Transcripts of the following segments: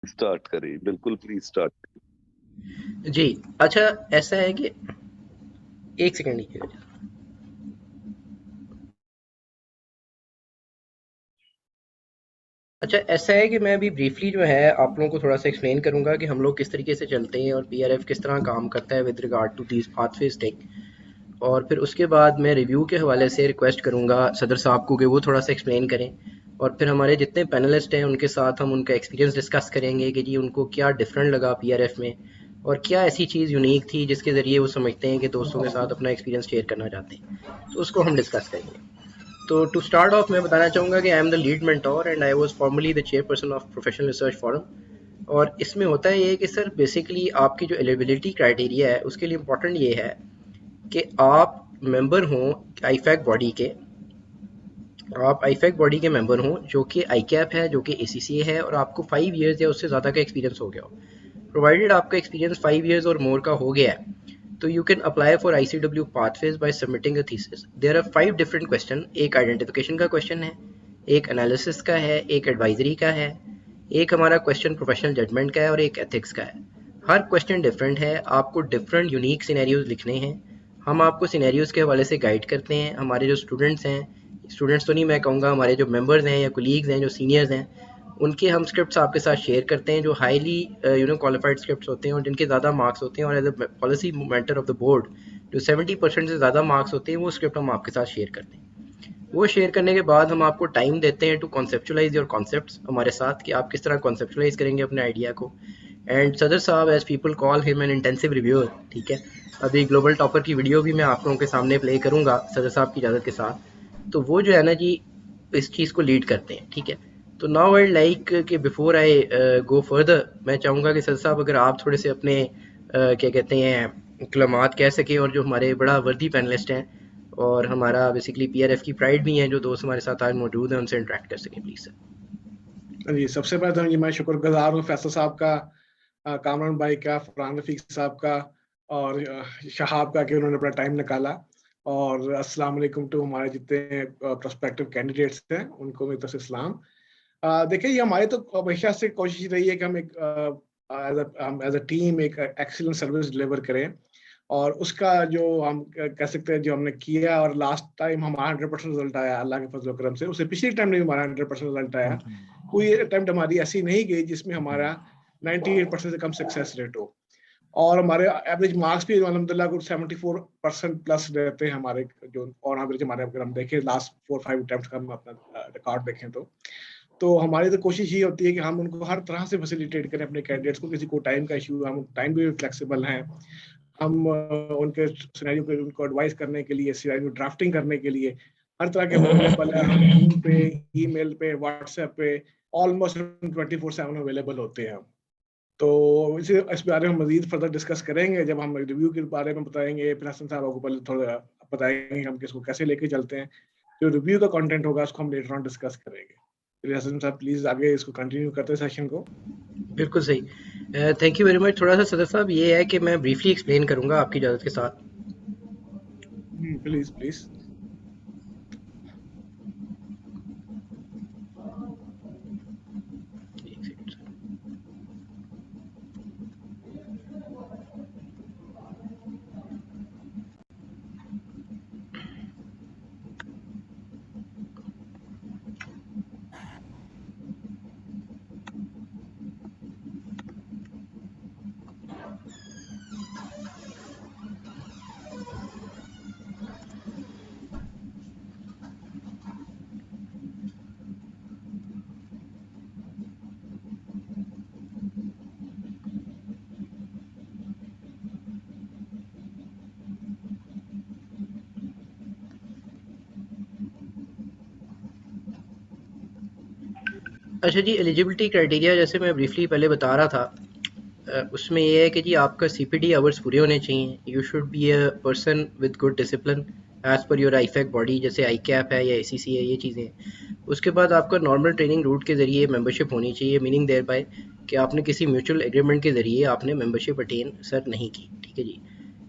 Start करें, बिल्कुल please start. जी। अच्छा, ऐसा है कि एक सेकंड लीजिएगा। अच्छा, ऐसा है कि मैं अभी ब्रीफली जो है आप लोगों को थोड़ा सा एक्सप्लेन करूंगा कि हम लोग किस तरीके से चलते हैं और पीआरएफ किस तरह काम करता है with regard to these pathways thing. और फिर उसके बाद मैं रिव्यू के हवाले से रिक्वेस्ट करूंगा सदर साहब को कि वो थोड़ा सा एक्सप्लेन करें। और फिर हमारे जितने पैनलिस्ट हैं उनके साथ हम उनका एक्सपीरियंस डिस्कस करेंगे कि जी उनको क्या डिफरेंट लगा पीआरएफ में, और क्या ऐसी चीज़ यूनिक थी जिसके ज़रिए वो समझते हैं कि दोस्तों के साथ अपना एक्सपीरियंस शेयर करना चाहते हैं। तो उसको हम डिस्कस करेंगे। तो टू स्टार्ट ऑफ मैं बताना चाहूँगा कि आई am the lead mentor and I was formally the chairperson of professional research forum. और इसमें होता है ये कि सर बेसिकली आपकी जो एलिजिबिलिटी क्राइटेरिया है उसके लिए इम्पोर्टेंट ये है कि आप मेंबर हों आईफैक बॉडी के। आप आईफैक बॉडी के मेंबर हों जो कि आई कैप है, जो कि एसीसीए है, और आपको 5 ईयर्स या उससे ज़्यादा का एक्सपीरियंस हो गया हो। प्रोवाइडेड आपका एक्सपीरियंस 5 ईयर्स और मोर का हो गया है तो you can apply for ICW pathways by submitting a thesis. There are 5 different question. एक आइडेंटिफिकेशन का क्वेश्चन है, एक एनालिसिस का है, एक एडवाइजरी का है, एक हमारा क्वेश्चन प्रोफेशनल जजमेंट का है, और एक एथिक्स का है। हर क्वेश्चन डिफरेंट है, आपको डिफरेंट यूनिक सिनेरियोज लिखने हैं। हम आपको सिनेरियोज के हवाले से गाइड करते हैं। हमारे जो स्टूडेंट्स हैं, स्टूडेंट्स तो नहीं मैं कहूँगा, हमारे जो मेंबर्स हैं या कोलीग्स हैं, जो सीनियर्स हैं, उनके हम स्क्रिप्ट्स आपके साथ शेयर करते हैं जो हाईली क्वालिफाइड स्क्रिप्ट्स होते हैं और जिनके ज़्यादा मार्क्स होते हैं। और as a policy mentor of the board जो 70% से ज़्यादा मार्क्स होते हैं वो स्क्रिप्ट हम आपके साथ शेयर करते हैं। वो शेयर करने के बाद हम आपको टाइम देते हैं टू कॉन्सेप्चुलाइज योर कॉन्सेप्ट्स हमारे साथ, कि आप किस तरह कॉन्सेप्चुलाइज करेंगे अपने आइडिया को। एंड सदर साहब, as people call him an intensive reviewer, ठीक है। अभी ग्लोबल टॉपर की वीडियो भी मैं आप लोगों के सामने प्ले करूंगा सदर साहब की इजाज़त के साथ। तो वो जो है ना जी इस चीज़ को लीड करते हैं, ठीक है। तो नाउ आई लाइक कि बिफोर आई गो फर्दर, मैं चाहूँगा कि सदर साहब अगर आप थोड़े से अपने क्या कहते हैं कलमात कह सकें, और जो हमारे बड़ा वर्दी पैनलिस्ट हैं और हमारा बेसिकली पीआरएफ की प्राइड भी हैं जो दोस्त हमारे साथ आज मौजूद हैं, उनसे इंटरेक्ट कर सकें प्लीज़ सर। जी, सबसे पहले तो जी मैं शुक्रगुजार हूँ फैसल साहब का, कामरान भाई का, फरहान रफीक साहब का, और शहाब का, कि उन्होंने अपना टाइम निकाला। और अस्सलाम वालेकुम टू हमारे जितने प्रोस्पेक्टिव कैंडिडेट्स हैं, उनको मेरी तरफ से सलाम। देखिए, ये हमारी तो हमेशा से कोशिश रही है कि हम एक एज अ टीम एक एक्सीलेंट सर्विस डिलीवर करें। और उसका जो हम कह सकते हैं जो हमने किया, और लास्ट टाइम हमारा 100% रिजल्ट आया अल्लाह के फजल करम से। उससे पिछले टाइम में भी हमारा 100% रिजल्ट आया। कोई अटेम्प्ट हमारी ऐसी नहीं गई जिसमें हमारा 98% से कम सक्सेस रेट हो। और हमारे एवरेज मार्क्स भी अल्हम्दुलिल्लाह कुछ 74% प्लस रहते हैं हमारे, जो ऑन एवरेज हमारे, अगर हम देखें लास्ट 4-5 अटेम्प्ट का हम अपना रिकॉर्ड देखें तो हमारी तो कोशिश ये होती है कि हम उनको हर तरह से फैसिलिटेट करें अपने कैंडिडेट्स को। किसी को टाइम का इशू, हम टाइम भी फ्लेक्सिबल हैं। हम उनके सिनेरियो पे उनको एडवाइस करने के लिए, सिनेरियो ड्राफ्टिंग करने के लिए हर तरह के अवेलेबल है। हम जूम पे, ईमेल पे, व्हाट्सएप पे ऑलमोस्ट 24/7 अवेलेबल होते हैं। तो इस बारे में मजीद फर्दर डिस्कस करेंगे जब हम रिव्यू के बारे में बताएंगे। फिर हसन साहब आपको पहले थोड़ा बताएंगे हम किसको कैसे लेके चलते हैं। जो रिव्यू का कंटेंट होगा उसको हम लेटर ऑन डिस्कस करेंगे। फिर हसन साहब प्लीज आगे इसको कंटिन्यू करते हैं सेशन को। बिल्कुल सही। Thank you very much. थोड़ा सा सदर साहब ये है कि मैं ब्रीफली एक्सप्लेन करूंगा आपकी इजाज़त के साथ। Please please. एक सेकंड सर। अच्छा जी, एलिजिबिलिटी क्राइटेरिया जैसे मैं ब्रीफली पहले बता रहा था, उसमें ये है कि जी आपका सीपीडी आवर्स पूरे होने चाहिए। You should be a person with good discipline as per your IFAC body, जैसे आई कैप है या एसीसी है, ये चीज़ें। उसके बाद आपका नॉर्मल ट्रेनिंग रूट के ज़रिए मेंबरशिप होनी चाहिए, मीनिंग देयर बाय कि आपने किसी म्यूचुअल एग्रीमेंट के ज़रिए आपने मेंबरशिप अटेन सर नहीं की, ठीक है जी।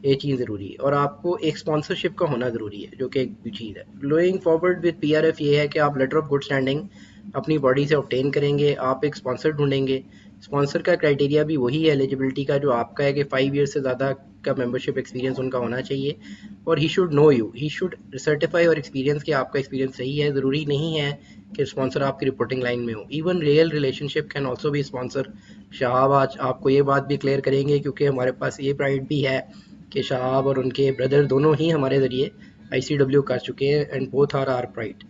ये चीज़ ज़रूरी है। और आपको एक स्पॉन्सरशिप का होना ज़रूरी है, जो कि एक चीज़ है। गोइंग फॉरवर्ड विद पीआरएफ ये है कि आप लेटर ऑफ गुड स्टैंडिंग अपनी बॉडी से ऑब्टेन करेंगे, आप एक स्पॉन्सर ढूंढेंगे स्पॉन्सर का क्राइटेरिया भी वही है एलिजिबिलिटी का जो आपका है कि 5 ईयर से ज़्यादा का मेंबरशिप एक्सपीरियंस उनका होना चाहिए और he should know you, he should certify और एक्सपीरियंस कि आपका एक्सपीरियंस सही है। ज़रूरी नहीं है कि स्पॉन्सर आपकी रिपोर्टिंग लाइन में हो, even real relationship can also भी स्पॉन्सर। शहाब आज आपको ये बात भी क्लियर करेंगे क्योंकि हमारे पास ये प्राइड भी है कि शहाब और उनके ब्रदर दोनों ही हमारे ज़रिए ICW कर चुके हैं and both are our pride.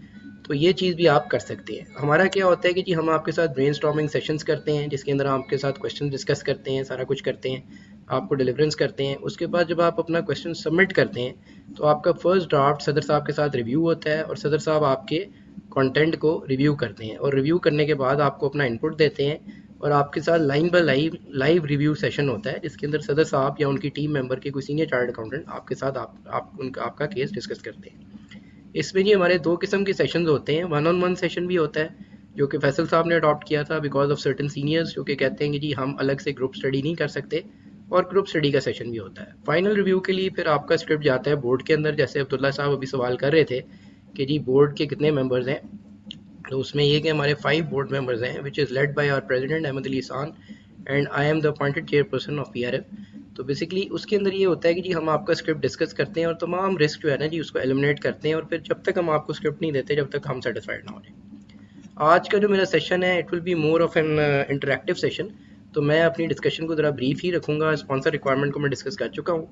तो ये चीज़ भी आप कर सकते हैं। हमारा क्या होता है कि जी हम आपके साथ ब्रेनस्टॉर्मिंग सेशंस करते हैं जिसके अंदर हम आपके साथ क्वेश्चन डिस्कस करते हैं, सारा कुछ करते हैं, आपको डिलीवरेंस करते हैं। उसके बाद जब आप अपना क्वेश्चन सबमिट करते हैं तो आपका फर्स्ट ड्राफ्ट सदर साहब के साथ रिव्यू होता है और सदर साहब आपके कंटेंट को रिव्यू करते हैं और रिव्यू करने के बाद आपको अपना इनपुट देते हैं और आपके साथ line by live review session होता है जिसके अंदर सदर साहब या उनकी टीम मेंबर के कोई सीनियर चार्टर्ड अकाउंटेंट आपके साथ आपका केस डिस्कस करते हैं। इसमें जी हमारे दो किस्म के सेशंस होते हैं। 1-on-1 सेशन भी होता है जो कि फैसल साहब ने अडॉप्ट किया था बिकॉज ऑफ सर्टेन सीनियर्स जो कि कहते हैं कि जी हम अलग से ग्रुप स्टडी नहीं कर सकते, और ग्रुप स्टडी का सेशन भी होता है। फाइनल रिव्यू के लिए फिर आपका स्क्रिप्ट जाता है बोर्ड के अंदर, जैसे अब्दुल्ला साहब अभी सवाल कर रहे थे कि जी बोर्ड के कितने मेंबर्स हैं। तो उसमें ये कि हमारे 5 बोर्ड मेंबर्स हैं which is led by our president Ahmed Ali San and I am the appointed chairperson of PRF। तो बेसिकली उसके अंदर ये होता है कि जी हम आपका स्क्रिप्ट डिस्कस करते हैं और तमाम रिस्क जो है ना जी उसको एलिमिनेट करते हैं और फिर जब तक हम आपको स्क्रिप्ट नहीं देते जब तक हम सेटिस्फाइड ना हो जाए। आज का जो मेरा सेशन है it will be more of N interactive session. तो मैं अपनी डिस्कशन को ज़रा ब्रीफ ही रखूँगा। स्पॉन्सर रिक्वायरमेंट को मैं डिस्कस कर चुका हूँ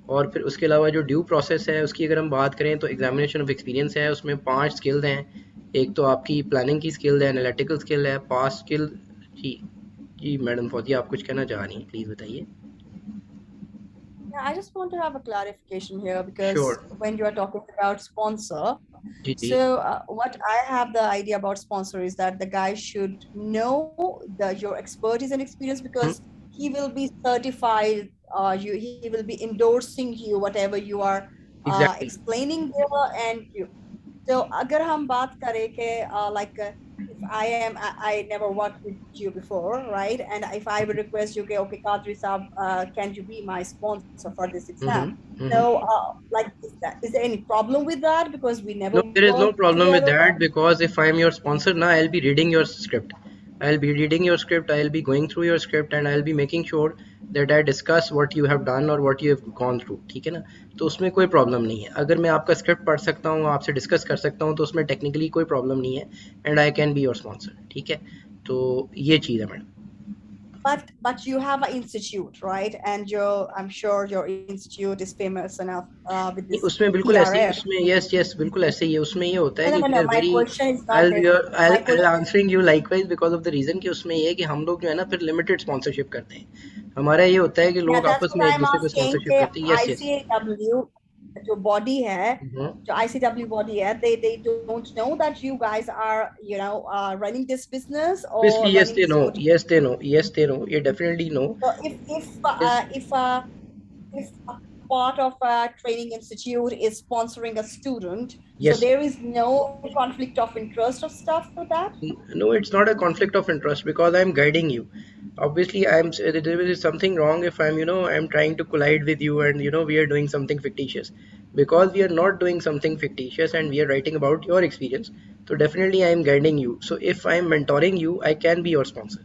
और फिर उसके अलावा जो ड्यू प्रोसेस है उसकी अगर हम बात करें तो एग्जामिनेशन ऑफ एक्सपीरियंस है, उसमें 5 स्किल्स हैं। एक तो आपकी प्लानिंग की स्किल है, एनालिटिकल स्किल है, पास स्किल। जी मैडम फौजिया आप कुछ कहना चाह रही हैं, प्लीज़ बताइए। Yeah, I just want to have a clarification here because sure. when you are talking about sponsor, जी जी so what I have the idea about sponsor is that the guy should know your expertise and experience because he will be certified. He will be endorsing you whatever you are exactly. explaining there, and so अगर हम बात करें कि like if I never worked with you before, right? And if I would request you, okay, Qadri Saab, can you be my sponsor for this exam? So, like, is there any problem with that? Because we never No, there is no worked problem with together. that because if I am your sponsor now, I'll be reading your script. I'll be reading your script, I'll be going through your script and I'll be making sure that I discuss what you have done or what you have gone through, ठीक है ना। तो उसमें कोई problem नहीं है। अगर मैं आपका स्क्रिप्ट पढ़ सकता हूँ, आपसे डिस्कस कर सकता हूँ तो उसमें टेक्निकली कोई प्रॉब्लम नहीं है and I can be your sponsor, ठीक है। तो ये चीज़ है madam. But you have an institute, right? And I'm sure your institute is famous enough with नहीं, this उसमें बिल्कुल ऐसे ही, PRF. उसमें यस बिल्कुल ऐसे ही है। उसमें ये होता है No, कि no, we no. Are My very question is not that. My I'll question. Answering you likewise because of the reason कि उसमें ये है कि हम लोग जो है ना फिर लिमिटेड स्पॉन्सरशिप करते हैं। हमारा ये होता है कि Yeah, लोग that's आपस what में एक I'm दूसरे को asking. स्पॉन्सरशिप करते हैं। यस ICW जो body है, जो ICW body है, they don't know that you guys are running this business or obviously running this OT. yes they know ये definitely know. So if a part of a training institute is sponsoring a student, Yes. so there is no conflict of interest or stuff with that? No, it's not a conflict of interest because I'm guiding you. Obviously there is something wrong if I'm trying to collide with you and we are doing something fictitious, because we are not doing something fictitious and we are writing about your experience. So definitely I am guiding you. So if I am mentoring you, I can be your sponsor.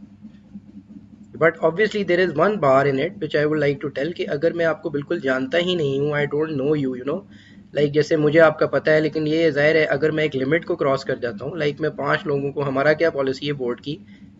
But obviously there is one bar in it which I would like to tell कि अगर मैं आपको बिल्कुल जानता ही नहीं हूँ, I don't know you, like जैसे मुझे आपका पता है लेकिन ये ज़ाहिर है अगर मैं एक लिमिट को क्रॉस कर जाता हूँ, लाइक मैं 5 लोगों को, हमारा क्या पॉलिसी है बोर्ड की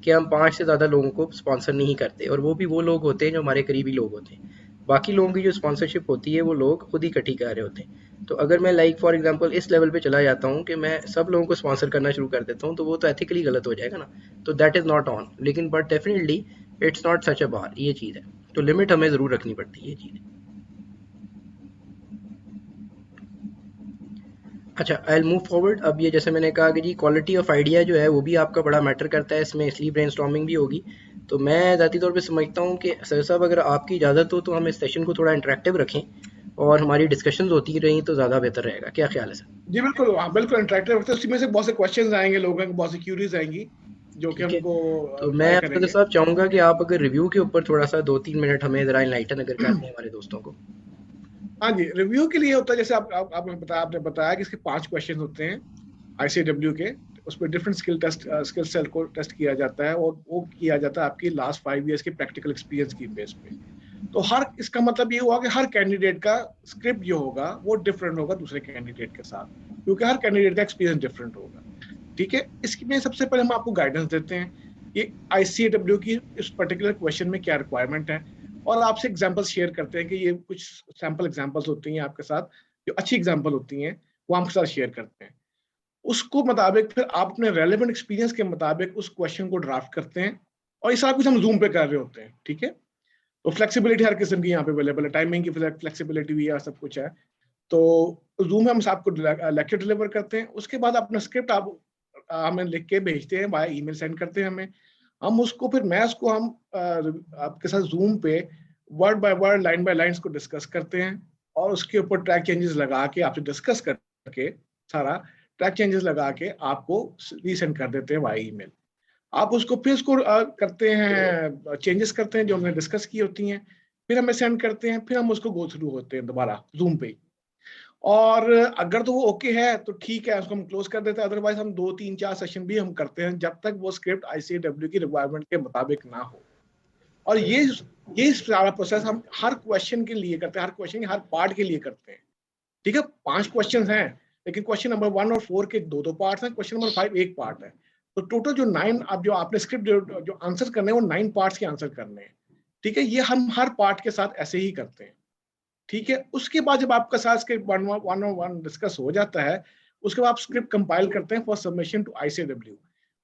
कि हम 5 से ज़्यादा लोगों को स्पॉन्सर नहीं करते, और वो भी वो लोग होते हैं जो हमारे करीबी लोग होते हैं। बाकी लोगों की जो स्पॉन्सरशिप होती है वो लोग खुद ही इकट्ठी कर रहे होते हैं। तो अगर मैं लाइक फॉर एग्जांपल इस लेवल पे चला जाता हूँ कि मैं सब लोगों को स्पॉन्सर करना शुरू कर देता हूँ तो वो तो एथिकली गलत हो जाएगा ना। तो दैट इज़ नॉट ऑन, लेकिन but definitely it's not such a bar, ये चीज़ है। तो लिमिट हमें ज़रूर रखनी पड़ती है, ये चीज़ है। अच्छा, आई विल मूव फॉरवर्ड। अब ये जैसे मैंने कहा कि जी क्वालिटी ऑफ आइडिया जो है वो भी आपका बड़ा मैटर करता है इसमें, इसलिए ब्रेनस्टॉर्मिंग भी होगी। तो मैं ज़ाती तौर पे समझता हूँ कि सर साहब अगर आपकी इजाज़त हो तो हम इस सेशन को थोड़ा इंटरेक्टिव रखें और हमारी डिस्कशंस होती रहीं तो ज़्यादा बेहतर रहेगा। क्या ख्याल है सर? जी बिल्कुल, हाँ बिल्कुल इंटरेक्टिव रखते हैं। उसी में से बहुत से क्वेश्चंस आएंगे, लोगों को बहुत सी क्यूरीज आएंगी जो कि ठीक है। हमको तो रिप्लाई मैं करेंगे। साहब चाहूँगा कि आप अगर रिव्यू के ऊपर थोड़ा सा 2-3 मिनट हमें ज़रा इनलाइटन अगर कर दें हमारे दोस्तों को। हाँ जी, रिव्यू के लिए होता है जैसे आपने बताया कि इसके 5 क्वेश्चन होते हैं ICW के, उसमें डिफरेंट स्किल सेट को टेस्ट किया जाता है, और वो किया जाता है आपकी लास्ट 5 ईयर्स के प्रैक्टिकल एक्सपीरियंस की बेस पे। तो हर इसका मतलब ये हुआ कि हर कैंडिडेट का स्क्रिप्ट जो होगा वो डिफरेंट होगा दूसरे कैंडिडेट के साथ, क्योंकि हर कैंडिडेट का एक्सपीरियंस डिफरेंट होगा। ठीक है, इसकी में सबसे पहले हम आपको गाइडेंस देते हैं ये ICAW की इस पर्टिकुलर क्वेश्चन में क्या रिक्वायरमेंट है, और आपसे एग्जांपल्स शेयर करते हैं कि ये कुछ सैंपल एग्जांपल्स होती हैं आपके साथ, जो अच्छी एग्जांपल होती हैं वो आपके साथ शेयर करते हैं। उसको मुताबिक फिर आप अपने रेलेवेंट एक्सपीरियंस के मुताबिक उस क्वेश्चन को ड्राफ्ट करते हैं, और ये सारा कुछ हम जूम पे कर रहे होते हैं। ठीक है, तो फ्लेक्सिबिलिटी हर किस्म की यहाँ पे अवेलेबल है, टाइमिंग की फ्लेक्सिबिलिटी भी है, सब कुछ है। तो जूम में हम आपको लेक्चर डिलीवर करते हैं, उसके बाद अपना स्क्रिप्ट आप हमें लिख के भेजते हैं, बाय ईमेल सेंड करते हैं हमें, हम उसको फिर मैथ्स को हम आपके साथ जूम पे word by word, line by line को डिस्कस करते हैं, और उसके ऊपर ट्रैक चेंजेस लगा के आपसे डिस्कस करके सारा ट्रैक चेंजेस लगा के आपको रीसेंड कर देते हैं बाय ईमेल। आप उसको फिर उसको करते हैं, चेंजेस करते हैं जो हमने डिस्कस की होती हैं, फिर हमें सेंड करते हैं, फिर हम उसको गो थ्रू होते हैं दोबारा जूम पे। और अगर तो वो ओके है तो ठीक है, उसको हम क्लोज कर देते हैं, अदरवाइज हम 2 3 4 सेशन भी हम करते हैं जब तक वो स्क्रिप्ट ICAW की रिक्वायरमेंट के मुताबिक ना हो। और ये सारा प्रोसेस हम हर क्वेश्चन के लिए करते हैं, हर क्वेश्चन के हर पार्ट के लिए करते हैं। ठीक है, 5 क्वेश्चन हैं, लेकिन क्वेश्चन नंबर 1 और 4 के 2 पार्ट्स हैं, क्वेश्चन नंबर 5 एक पार्ट है। तो टोटल जो 9 आप जो आपने स्क्रिप्ट जो आंसर करने हैं वो 9 पार्ट्स के आंसर करने हैं। ठीक है, ये हम हर पार्ट के साथ ऐसे ही करते हैं। ठीक है, उसके बाद जब आपका साथ script one on one discuss हो जाता है, उसके बाद आप स्क्रिप्ट कंपाइल करते हैं फॉर सबमिशन टू ICAW।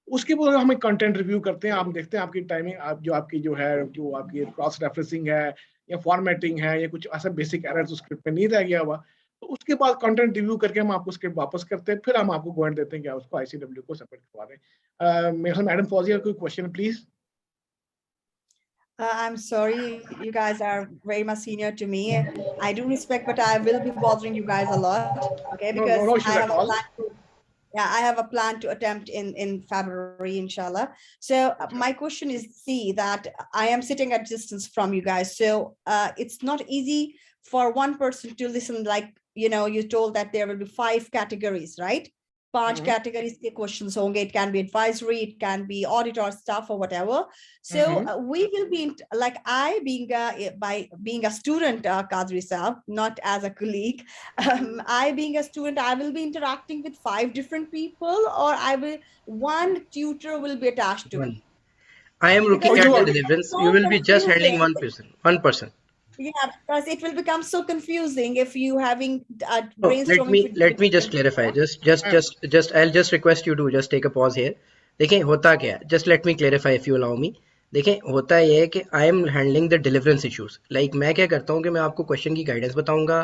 उसके बाद हमें कंटेंट रिव्यू करते हैं, आप देखते हैं आपकी टाइमिंग, आप जो आपकी जो है, जो आपकी क्रॉस रेफरेंसिंग है या फॉर्मेटिंग है या कुछ ऐसा बेसिक एरर स्क्रिप्ट में नहीं रह गया हुआ, तो उसके बाद कंटेंट रिव्यू करके हम आपको स्क्रिप्ट वापस करते हैं, फिर हम आपको गॉइड देते हैं कि आप उसको ICAW को सबमिट करवा दें। मेरे मैडम फौजिया, कोई question please? I'm sorry, you guys are very much senior to me. I do respect, but I will be bothering you guys a lot, okay? No, Because no issues I at have a all. plan to, yeah, I have a plan to attempt in February, inshallah. So my question is, see that I am sitting at distance from you guys, so it's not easy for one person to listen. Like, you know, you told that there will be 5 categories, right? 5 categories के questions होंगे. It can be advisory, it can be audit or stuff or whatever. So we will be like, I being a student, Qadri Saab, not as a colleague. I being a student, I will be interacting with 5 different people, or one tutor will be attached to me. I am looking Because at the deliverance. so You will be just handling confusing. one person. Yeah, because it will become so confusing if you having Oh, brainstorming. let me just clarify. I'll just request you to just take a pause here. देखें होता क्या है, just let me clarify if you allow me. देखें होता ये है कि I am handling the deliverance issues. Like मैं क्या करता हूँ कि मैं आपको क्वेश्चन की गाइडेंस बताऊंगा,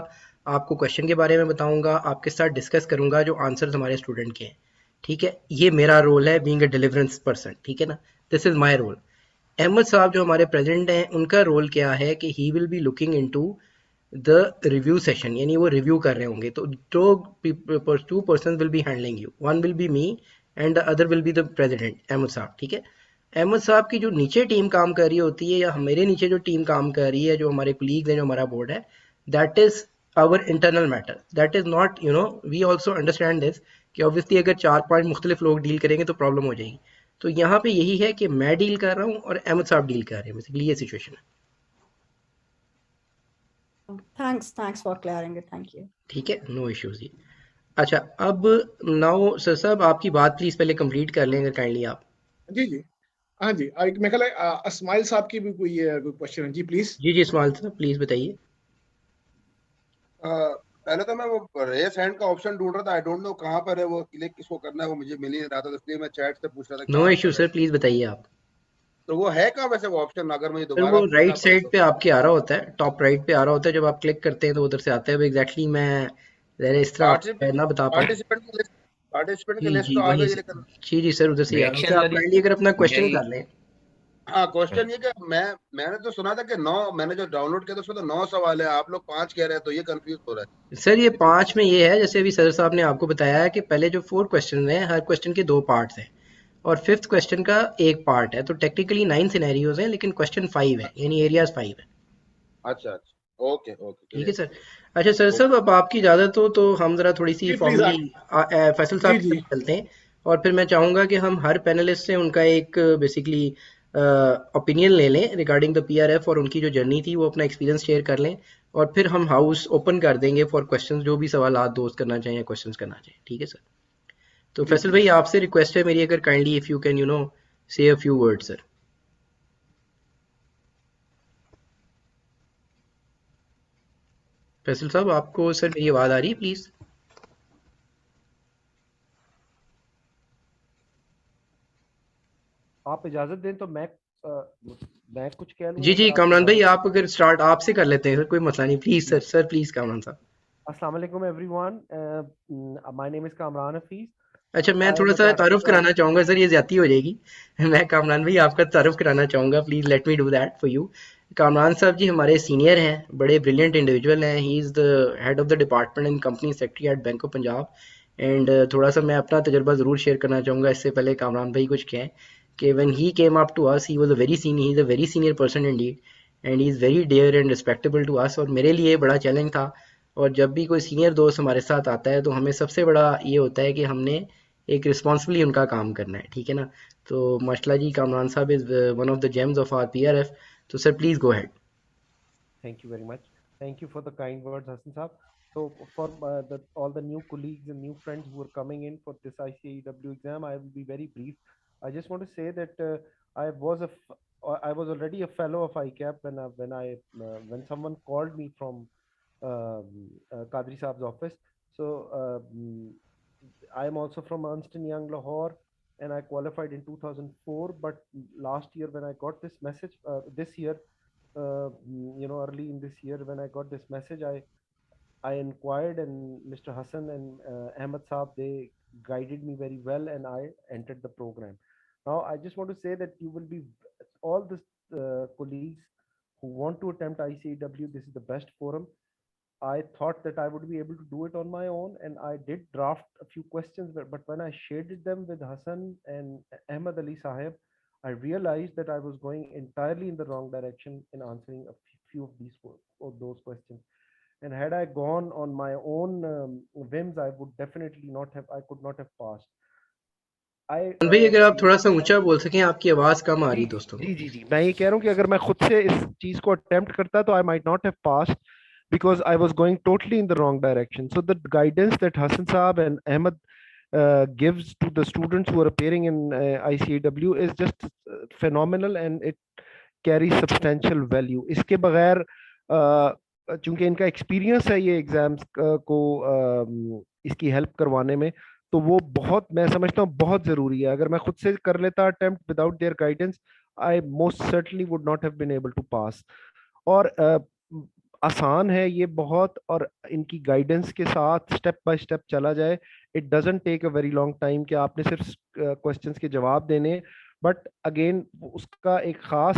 आपको क्वेश्चन के बारे में बताऊंगा, आपके साथ डिस्कस करूंगा जो आंसर्स हमारे स्टूडेंट के हैं। ठीक है, ये मेरा रोल है बीइंग अ डिलीवरेंस पर्सन। ठीक है ना, this is my role. Ahmed साहब जो हमारे प्रेसिडेंट हैं, उनका रोल क्या है कि he will be looking into the review session, यानी वो रिव्यू कर रहे होंगे। तो two person will be handling you, one will be me and the other will be the president Ahmed साहब। ठीक है, अहमद साहब की जो नीचे टीम काम कर रही होती है, या मेरे नीचे जो टीम काम कर रही है, जो हमारे कोलीग्स हैं, जो हमारा बोर्ड है, that is our internal matter, that is not, you know, we also understand this कि ऑब्वियसली अगर 4-5 मुख्तलिफ लोग डील करेंगे तो प्रॉब्लम हो जाएगी। तो यहाँ पे यही है कि मैं डील कर रहा हूँ और अहमद साहब डील कर रहे हैं, बेसिकली ये सिचुएशन है। Thanks for clearing it. Thank you. ठीक है, नो इश्यूज जी। अच्छा, अब नाउ सर साहब आपकी बात प्लीज पहले कंप्लीट कर लेंगे काइंडली आप। जी हाँ जी, मैं ख्याल है इस्माइल साहब की भी कोई क्वेश्चन है जी, प्लीज। जी इस्माइल साहब प्लीज बताइए। पहले तो मैं वो रेस हैंड का ऑप्शन ढूंढ रहा था, आई डोंट नो कहाँ पर है वो, क्लिक किसको करना है वो मुझे मिल ही नहीं रहा था, इसलिए मैं चैट से पूछ रहा था। नो इश्यू सर, प्लीज बताइए आप। तो वो है कहाँ वैसे वो ऑप्शन, अगर मुझे सर दोबारा वो राइट साइड पे आपके आ रहा होता है, टॉप राइट पे आ रहा होता है, जब आप क्लिक करते हैं तो उधर से आता है। एग्जैक्टली मैं इस तरह ना बता पाऊँ। पार्टिसिपेंट की लिस्ट जी तो आ वही गई, सर, लेकिन जी सर उधर से आ रहा है। आप काइंडली अगर अपना क्वेश्चन कर लें। हाँ, क्वेश्चन ये कि मैंने तो सुना था कि 9, मैंने जो डाउनलोड किया था उसमें तो 9 सवाल है, आप लोग 5 कह रहे हैं, तो ये कंफ्यूज हो रहा है सर। ये 5 में ये है, जैसे अभी सर साहब ने आपको बताया है कि पहले जो 4 क्वेश्चन हैं, हर क्वेश्चन के 2 पार्ट्स हैं और 5th क्वेश्चन का 1 पार्ट है। तो टेक्निकली 9 सिनेरियोज हैं, लेकिन क्वेश्चन 5 है, यानी एरियाज 5 है। अच्छा, ओके ठीक है सर। अच्छा सर साहब, अब आपकी इजाजत हो तो हम जरा थोड़ी सी फॉर्मली फैसल साहब की तरफ चलते हैं और फिर मैं चाहूँगा कि हम हर पैनलिस्ट से उनका एक बेसिकली ओपिनियन ले लें रिगार्डिंग द पीआरएफ और उनकी जो जर्नी थी वो अपना एक्सपीरियंस शेयर कर लें, और फिर हम हाउस ओपन कर देंगे फॉर क्वेश्चंस, जो भी सवाल दोस्त करना चाहें या क्वेश्चंस करना चाहें। ठीक है सर? तो जी फैसल भाई आपसे रिक्वेस्ट है मेरी, अगर kindly if you can say a few words sir. Faisal साहब आपको सर मेरी आवाज़ आ रही है प्लीज़? आप इजाजत दें तो मैं कुछ कह लूँ जी जी अगर आप कामरान भाई, इजाजत। आप अगर स्टार्ट आपसे कर लेते हैं सर, कोई मसला नहीं, please sir. Sir please Kamran साहब। अस्सलाम वालेकुम everyone, my name is Kamran Hafeez. अच्छा, मैं आई थोड़ा एम अ सा तारुफ टेक्निकल। कराना चाहूँगा सर, ये ज़्यादती हो जाएगी। मैं कामरान भाई आपका तारुफ कराना चाहूँगा, please let me do that for you. Kamran साहब जी हमारे सीनियर हैं, बड़े ब्रिलियंट इंडिविजुअल हैं। ही is the head of the department and company secretary at bank of Punjab. And थोड़ा सा मैं अपना तजुर्बा ज़रूर शेयर करना चाहूँगा इससे पहले कामरान भाई कुछ कहें, कि when he came up to us he was a very senior, he is a very senior person indeed, and he is very dear and respectable to us. और मेरे लिए बड़ा चैलेंज था, और जब भी कोई सीनियर दोस्त हमारे साथ आता है तो हमें सबसे बड़ा ये होता है कि हमने एक रिस्पॉन्सिबली उनका काम करना है। ठीक है ना? तो माशाल्लाह जी, कामरान साहब is one of the gems of our PRF. तो sir please go ahead. Thank you very much. Thank you for the kind words, Hassan Saab. So for all the new colleagues and new friends who are coming in for this ICAEW exam, I will be very brief. I just want to say that I was already a fellow of ICAP when someone called me from Qadri Saab's office. So I am also from Ernst and Young Lahore, and I qualified in 2004. But last year when I got this message, this year, early in this year when I got this message, I inquired, and Mr. Hassan and Ahmed Saab, they guided me very well, and I entered the program. Now I just want to say that you will be all the colleagues who want to attempt ICAW. This is the best forum. I thought that I would be able to do it on my own, and I did draft a few questions. But when I shared them with Hassan and Ahmed Ali Sahib, I realized that I was going entirely in the wrong direction in answering a few of those questions. And had I gone on my own whims, I would definitely not have. I could not have passed. I भाई अगर आप थोड़ा सा ऊंचा बोल सकें, आपकी आवाज़ कम आ रही जी है दोस्तों को। जी मैं ये कह रहा हूँ कि अगर मैं खुद से इस चीज को अटेम्प्ट करता तो I might not have passed because I was going totally in the wrong direction. So the guidance that Hassan Saab and Ahmed gives to the students who are appearing in ICAW is just phenomenal, and it carries substantial value. इसके बगैर चूंकि इनका experience है ये exams को इसकी help करवाने में, तो वो बहुत, मैं समझता हूँ बहुत जरूरी है। अगर मैं खुद से कर लेता attempt without their guidance, I most certainly would not have been able to pass. और आसान है ये बहुत, और इनकी गाइडेंस के साथ स्टेप बाय स्टेप चला जाए, it doesn't take a very long time कि आपने सिर्फ क्वेश्चंस के जवाब देने। बट अगेन उसका एक खास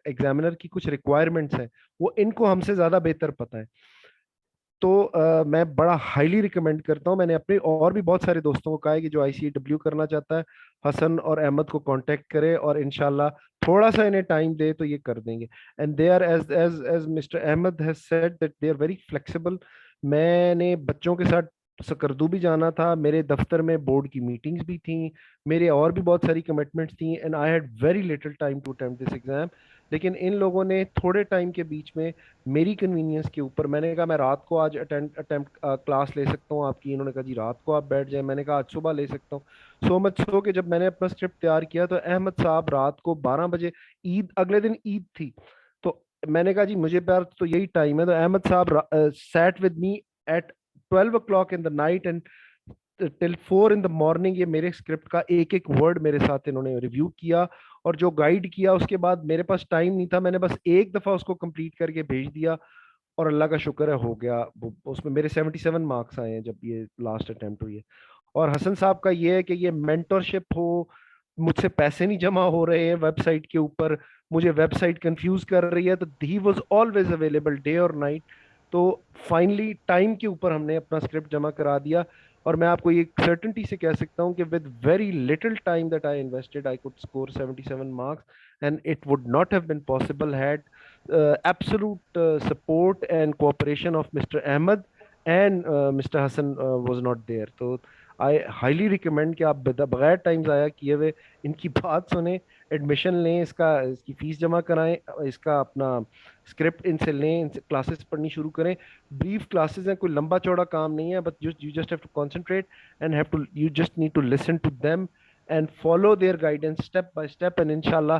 एग्जामिनर की कुछ रिक्वायरमेंट्स हैं, वो इनको हमसे ज़्यादा बेहतर पता है। तो मैं बड़ा हाईली रिकमेंड करता हूँ। मैंने अपने और भी बहुत सारे दोस्तों को कहा है कि जो ICAW करना चाहता है, हसन और अहमद को कांटेक्ट करे, और इनशाला थोड़ा सा इन्हें टाइम दे तो ये कर देंगे। And they are as mister Ahmed has said that they are very flexible. मैंने बच्चों के साथ सकरदू भी जाना था, मेरे दफ्तर में बोर्ड की मीटिंग्स भी थी, मेरे और भी बहुत सारी कमिटमेंट्स थी, and I had very little time to attempt this exam. लेकिन इन लोगों ने थोड़े टाइम के बीच में मेरी कन्वीनियंस के ऊपर, मैंने कहा मैं रात को आज अटेम्प्ट क्लास ले सकता हूँ आपकी, इन्होंने कहा जी रात को आप बैठ जाए, मैंने कहा आज सुबह ले सकता हूँ। सो मच सो कि जब मैंने अपना स्क्रिप्ट तैयार किया तो अहमद साहब रात को 12 बजे, ईद अगले दिन ईद थी, तो मैंने कहा जी मुझे प्यार तो यही टाइम है। तो अहमद साहब sat with me at 12 o'clock in the night and till 4 in the morning, ये मेरे स्क्रिप्ट का एक एक वर्ड मेरे साथ इन्होंने रिव्यू किया, और जो गाइड किया उसके बाद मेरे पास टाइम नहीं था, मैंने बस एक दफ़ा उसको कंप्लीट करके भेज दिया, और अल्लाह का शुक्र है हो गया। उसमें मेरे 77 मार्क्स आए हैं जब ये लास्ट अटेम्प्ट हुई है। और हसन साहब का ये है कि ये मेंटरशिप हो, मुझसे पैसे नहीं जमा हो रहे हैं वेबसाइट के ऊपर, मुझे वेबसाइट कंफ्यूज कर रही है, तो he was always available day और नाइट। तो फाइनली टाइम के ऊपर हमने अपना स्क्रिप्ट जमा करा दिया, और मैं आपको ये सर्टेनिटी से कह सकता हूँ कि with very little time that I invested, I could score 77 marks, and it would not have been possible had absolute support and cooperation of Mr. Ahmed and Mr. Hassan was not there. So I highly recommend कि आप बगैर time ज़ाया किए हुए इनकी बात सुने, admission लें, इसकी फीस जमा कराएं, इसका अपना स्क्रिप्ट इनसे लें, इनसे क्लासेस पढ़नी शुरू करें। ब्रीफ क्लासेस हैं, कोई लंबा चौड़ा काम नहीं है, but you just have to concentrate and have to you just need to listen to them and follow their guidance step by step, and इंशाल्लाह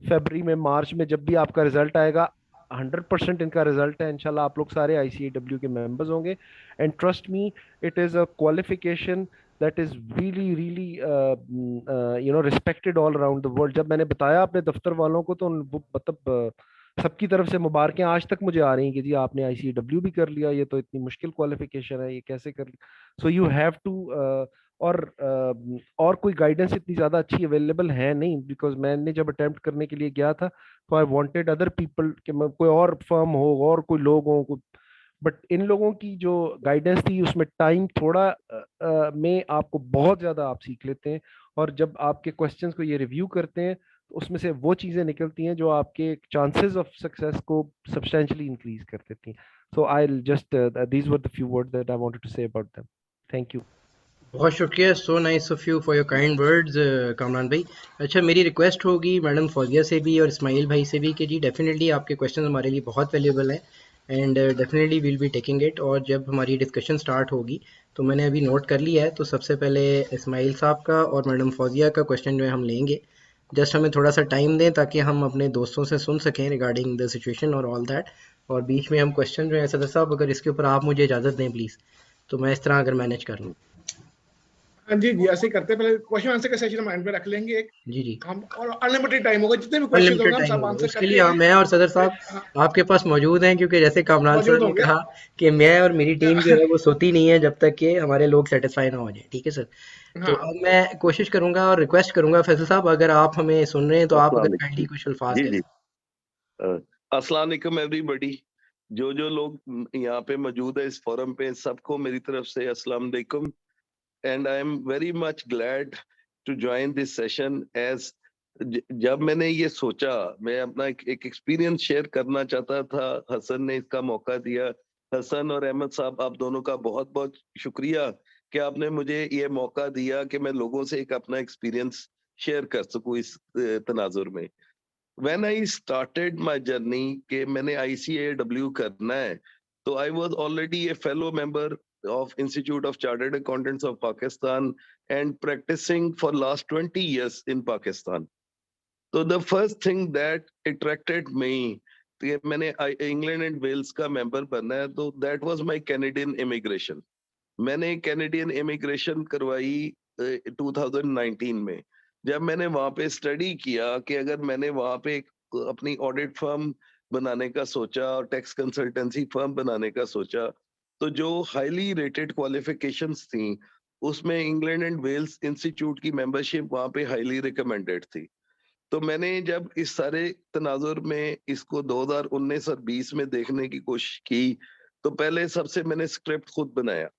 फरवरी में, मार्च में जब भी आपका रिजल्ट आएगा, 100% इनका रिजल्ट है, इंशाल्लाह आप लोग सारे ICAW के मेंबर्स होंगे। And trust me, it is a qualification that is really really respected all around the world। जब मैंने बताया अपने दफ्तर वालों को तो वो मतलब सबकी तरफ से मुबारकें आज तक मुझे आ रही हैं कि जी आपने ICAW भी कर लिया, ये तो इतनी मुश्किल क्वालिफिकेशन है, ये कैसे कर लिया। सो यू हैव टू और कोई गाइडेंस इतनी ज़्यादा अच्छी अवेलेबल है नहीं, बिकॉज मैंने जब अटेम्प्ट करने के लिए गया था तो आई वांटेड अदर पीपल कि कोई और फर्म हो और कोई लोग हों, बट इन लोगों की जो गाइडेंस थी उसमें टाइम थोड़ा में आपको बहुत ज़्यादा आप सीख लेते हैं, और जब आपके क्वेश्चंस को ये रिव्यू करते हैं तो उसमें से वो चीज़ें निकलती हैं जो आपके चांसेस ऑफ सक्सेस को सब्सटेंशियली इंक्रीज कर देती हैं। So I just these were the few words that I wanted to say about them. Thank you. बहुत शुक्रिया, so nice of you for your kind words Kamran भाई। अच्छा, मेरी रिक्वेस्ट होगी मैडम फौजिया से भी और इस्माइल भाई से भी कि जी डेफिनेटली आपके क्वेश्चन हमारे लिए बहुत वैल्यूएबल हैं and definitely will be taking it. और जब हमारी डिस्कशन स्टार्ट होगी तो मैंने अभी नोट कर लिया है, तो सबसे पहले इस्माइल साहब का और मैडम फौजिया का क्वेश्चन जो है हम लेंगे। जस्ट हमें थोड़ा सा टाइम दें ताकि हम अपने दोस्तों से सुन सकें रिगार्डिंग द सिचुएशन और ऑल दैट, और बीच में हम क्वेश्चन जो है सदर साहब अगर इसके ऊपर आप मुझे इजाज़त दें प्लीज़, तो मैं इस तरह अगर मैनेज कर लूँ। हाँ जी जी, ऐसे ही करते हैं। पहले क्वेश्चन आंसर का सेशन माइंड पे रख लेंगे एक जी जी, हम, और अनलिमिटेड टाइम होगा, जितने भी क्वेश्चन होंगे अनलिमिटेड हम टाइम सब होगा आंसर उसके करके लिए। हाँ, मैं और सदर साहब हाँ, आपके पास मौजूद हैं, क्योंकि जैसे कामरान सर मौजूद ने होंगे। कहा कि मैं और मेरी टीम जो है वो सोती नहीं है जब तक कि हमारे लोग सेटिस्फाई ना हो जाए। ठीक है सर, तो हाँ अब मैं कोशिश करूंगा और रिक्वेस्ट करूंगा फैसल साहब, अगर आप हमें सुन रहे हैं तो आप अस्सलाम अगर वालेकुम। काइंडली कुछ अल्फाज जी कहें। जी, अस्सलाम वालेकुम एवरीबॉडी। जो लोग यहाँ पे मौजूद है इस फोरम पे, सबको मेरी तरफ से अस्सलाम वालेकुम, and I am very much glad to join this session. As जब मैंने ये सोचा, मैं अपना एक एक्सपीरियंस शेयर करना चाहता था, हसन ने इसका मौका दिया। हसन और अहमद साहब, आप दोनों का बहुत बहुत शुक्रिया कि आपने मुझे ये मौका दिया कि मैं लोगों से एक अपना एक्सपीरियंस शेयर कर सकूं इस तनाजुर में। When I started my journey कि मैंने ICAW करना है, तो I was already a fellow member of Institute of Chartered Accountants of Pakistan and practicing for last 20 years in Pakistan. So the first thing that attracted me कि मैंने England and Wales का member बनना है, तो that was my Canadian immigration. मैंने Canadian immigration करवाई 2019 में। जब मैंने वहां पे स्टडी किया कि अगर मैंने वहां पे अपनी ऑडिट फर्म बनाने का सोचा और टैक्स कंसल्टेंसी फर्म बनाने का सोचा, तो जो हाईली रेटेड क्वालिफिकेशंस थी उसमें इंग्लैंड एंड वेल्स इंस्टीट्यूट की मेंबरशिप वहां पे हाईली रिकमेंडेड थी। तो मैंने जब इस सारे तनाजुर में इसको 2019 और 20 में देखने की कोशिश की, तो पहले सबसे मैंने स्क्रिप्ट खुद बनाया